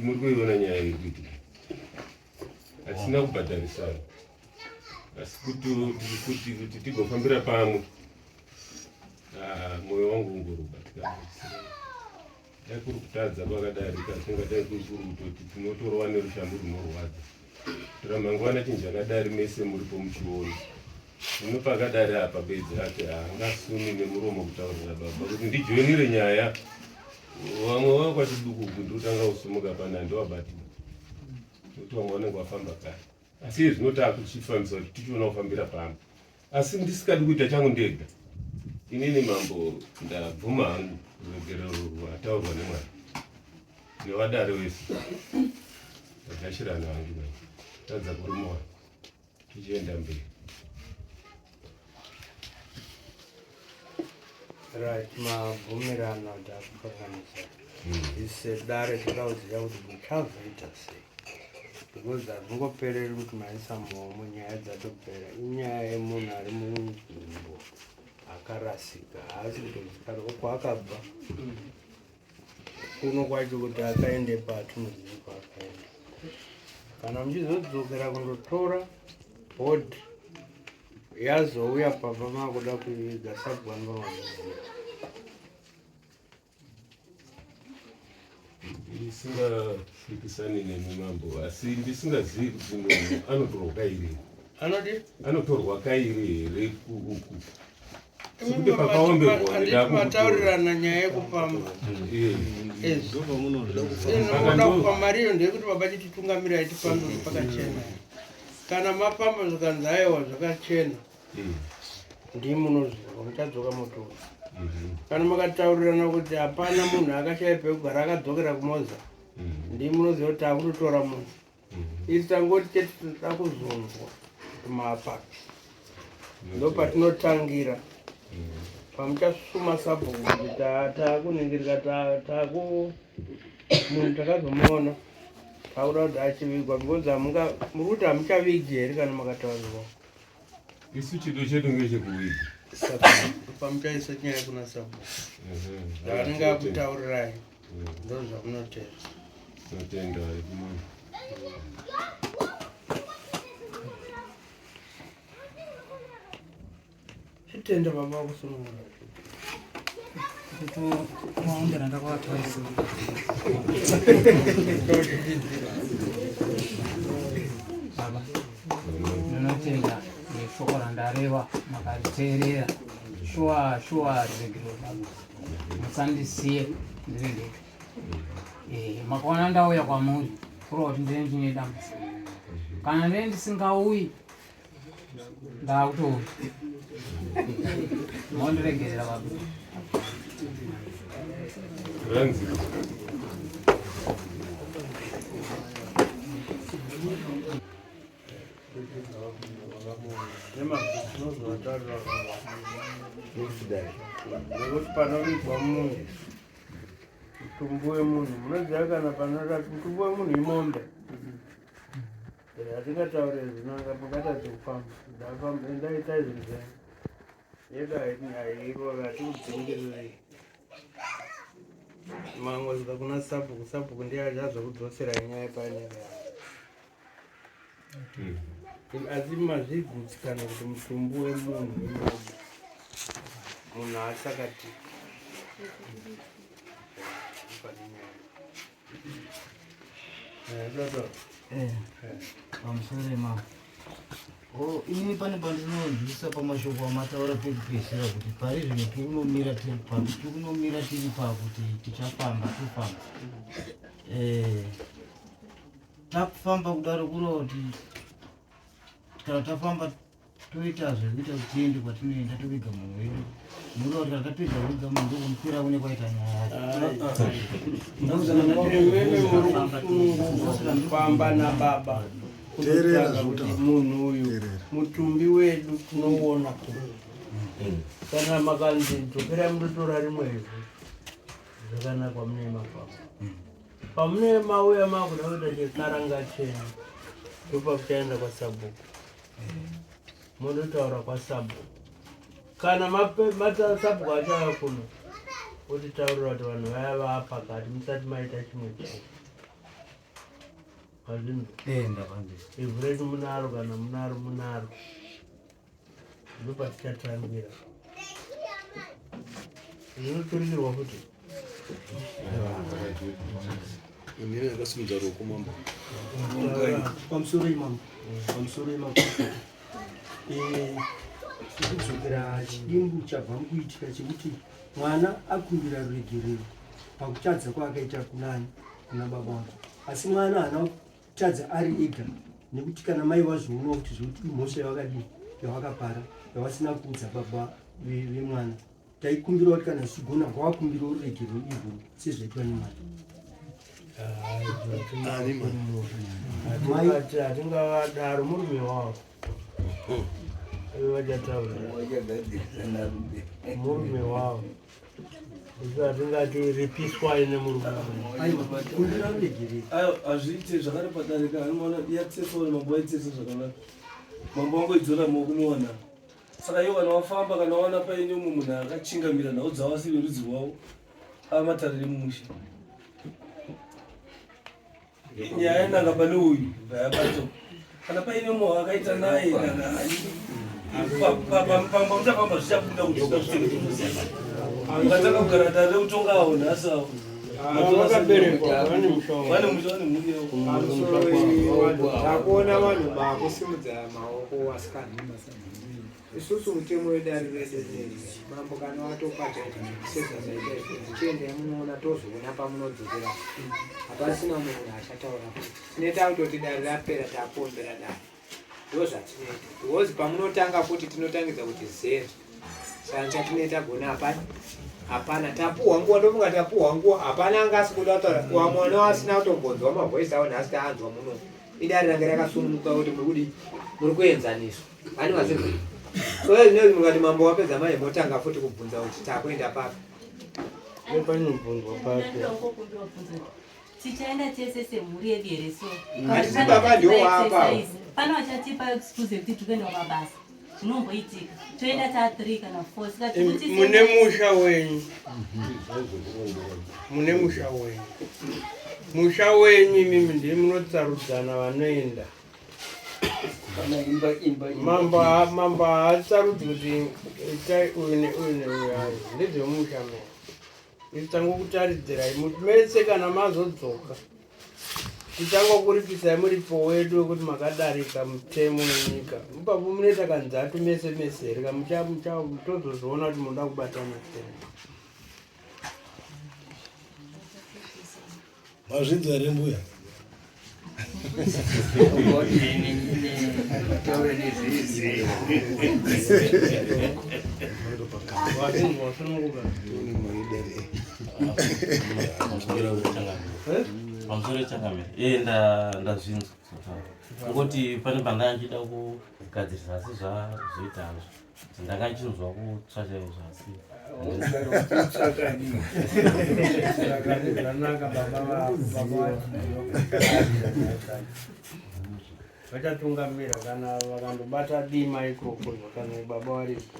muri kuiona nyaya iri kuitika hatisina kubhadharisana asi kuti tigofambira pamwe moyo wangu ungorubatika yakuri kutadza kwakadarika tingadai kuri kutoti tinotorwa nerushambo runorwadza ramangwana chinhu chakadari mese muripo muchiona ino pakadari apa bedzi ati hangasumi nemuromo kutaurira baba kuti ndijoinire nyaya vamwe vakwati duku ndotanga kusumuka panhande wabati kuti vamwe vanenge vafamba kare asi izvi zvinota kuchifambisa kuti tichiona kufambira pamwe asi ndisikadi kuita changu ndega inini mambo ndabvuma hangu ruregerero rwataurwa nemwari nevadare wese ndakashirana hangu nai tadza kurumwa tichienda mberi. Right, mabvumirano ndakukanganisa isedare tikauziva kuti muchavhaita sei because hazvingopereri kuti maisa muomo nyaya dzatopera inyaya yemunhu ari munzvimbo akarasika haasi kutozikanwa kwaakabva kuno kwacho kuti akaende patinozivi kwaakaenda kana muchizodzokera kundotora bhodhi yazouya papa makuda kuiviga sabwanva maziziva ndisingafikisani nemi mambo asi ndisingazivi kuti munhu anotorwa kairi anodi anotorwa kairi here uku sekuti pakaomberwa mataurirana nyaya yekupamba noda kupa mariyo ndeyekuti baba chititungamira itipambe pakachena kana mapamba zvikanzi aiwa zvakachena ndimunoziva muchadzoka motoa kana makataurirana kuti hapana munhu akashaya pekugara akadzokera kumoza ndimunoziva kuti akutotora munhu isi tangoti chete tinoda kuzonzwa mapa ndopatinotangira pamuchasuma sabhuku kuti taakuningirika munhu takazomuona takuda kuti achivigwa because muri kuti hamuchavigi here kana makataurirwa isu chido chedu ngechekuviga saka pamuchaisa nyaya kuna sabhuku zvaanenge akutaurirai ndo zvamunotenda notenda kumwana chitenda baba kusunungura kuwaundira ndakawataisa baba ndinotenda neshoko randareva makariteerera shuwa ririgiro baba musandisiye ndiri ndega makaona ndauya kwamuri kurova kuti ndine ndine dambudziko kana ndine ndisingauyi ndakutouya maundiregerera baba ranzi nekuti panovigwa munhu mutumbu wemunhu munoziva kana panorati mutumbu wemunhu imombe hatingataure zvinanga pakatadzi kufamba ndaita zvinhu zvenyu yega hairova hatikudzingiriri mamwe zika kuna sabhuku ndiye achazvokudzosera inyaya painera asi mazvigutsikana kuti mutumbu wemunhu imombe munhu asakati pamusoro mama ini pane pandinonzwisa pamashoko amataura pekupedzisira kuti pari zvino tikunomira tiri pakuti tichafamba tofamba takufamba kudaro kurova kuti kana tafamba toita zvekuita kuti tiende kwatinoenda toviga munhu wedu munova kuti kana tapedza kuviga munhu ndokumupira kune kwaita nyaya nababa kutotsvaga kuti munhu uyu mutumbi wedu tinouona kana makanzi dzokerai mundotora rimwe ivhu zvakanaka mune mafamba pamune mauya makuda kuita chekaranga chena ndopakuchaenda kwasabhuku mundotaura kwasabhuku kana sabhuku achaya kuno otitaurira kuti vanhu vaya vaapakati musati maita chimwe chai ivhu redu munaro kana munaro ndopatichatangira zvinoturikirwa kuti mine yakasimudza roko mambo pamusoro imambo kudzokera chidimbu chabva mukuitika chekuti mwana akumbira ruregerero pakutadza kwaakaita kunani kuna baba wako asi mwana haana kutadza ari ega nekuti kana mai vazvoonawo kuti zvokuti imhosva yavakadii yavakapara yavasina kuudza baba vemwana taikumbira kuti kana zvichigona ngavakumbirawo ruregerero ivhu sezvaitwa nemwana hatingavadaro murume wavo vachataura murume wavo hatingati ripiswai nemurume hazviite zvakare padarika anoona yatsesaone mambo aitsesa zvakanaka mambo wangoidzora maokumuwana saka iwo kana wafamba kana waona paine umwe munhu akachingamira nhau dzawasi verudzi rwavo amatarire mumusha nyaya yenanga pane uyu vayabato kana paine umwe wakaita naye kana pamba muchafamba zvichabuda kuataka kugara dare utongawo nhasi avo takuona vanhu vakusimudza maoko wasikana isusu mutemo wedare redu mambo kana watopata seza zaita izvo tichiendea munoona tozoona pamunodzokera hapasina munhu achataura kuti tinoita kutoti dare rapera takuombera dare ndo zvatinoita because pamunotanga futi tinotangidza kuti zero saka chatinoita gona hapana hapana tapuhwa nguva ndofunga tapuhwa nguva hapana anga asikuda kutaura wamwana asina kutombonzwa mavhoisi awo nhasi taanzwa muno idare range rakasunumuka kuti muri kuenzaniswa ani mazvinhu so zvinoti mukati mambo wapedza mai motanga futi kubvunza kuti takuenda papi nepainobvunzwa papi tichaenda tese semhuri yedu here so hatisi baba ndowaapa pana vachatipa excuse kuti tikuenda kwabasa zvinomboitika toenda ta3 kana 4 mune musha wenyu musha wenyu imimi ndii munotsarudzana vanoenda mambo haatsarudzi kuti itai uyu neuyu ayo ndezvemusha mene tichangokutaridzirai mese kana mazodzoka tichangokuripisai muripo wedu wekuti makadarika mutemo wenyika ipapo munoita kanzatu mese rika tozozviona kuti munoda kubatana sei mazvidza here mbuya pamusoro changamira ndazvinzwa ngoti pane panda nchida kugadzirisa asi zvazoita hazvo ndanga nchinzwa kutsva chaizvo asi vachatungamira kana vakandobata dima ikoko kana baba varipo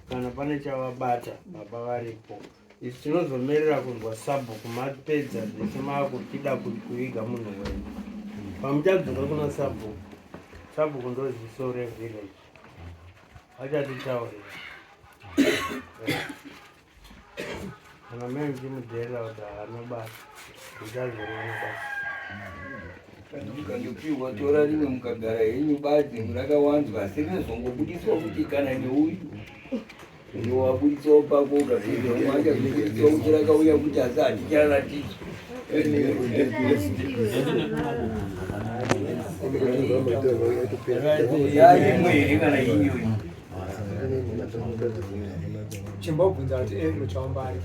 kana pane chavabata baba varipo isi tinozomerera kunzwa sabhuku mapedza zvese maakutida kuviga munhu wenyu pamuchadzoka kuna sabhuku ndozviso revhillage vachatitaurira kana mengi mudhera kuti haana basa kuti azoriona basa mukandopiwa tora rimwe mukagara henyu badzi rakawanzwa asi rinozongobudiswa kuti kana neuyu wabudiswawo pako ukazobudiswa kuti rakauya kuti asi haticharatidzi yaimwe kana iyoyi chimbobvunza kuti muchaombari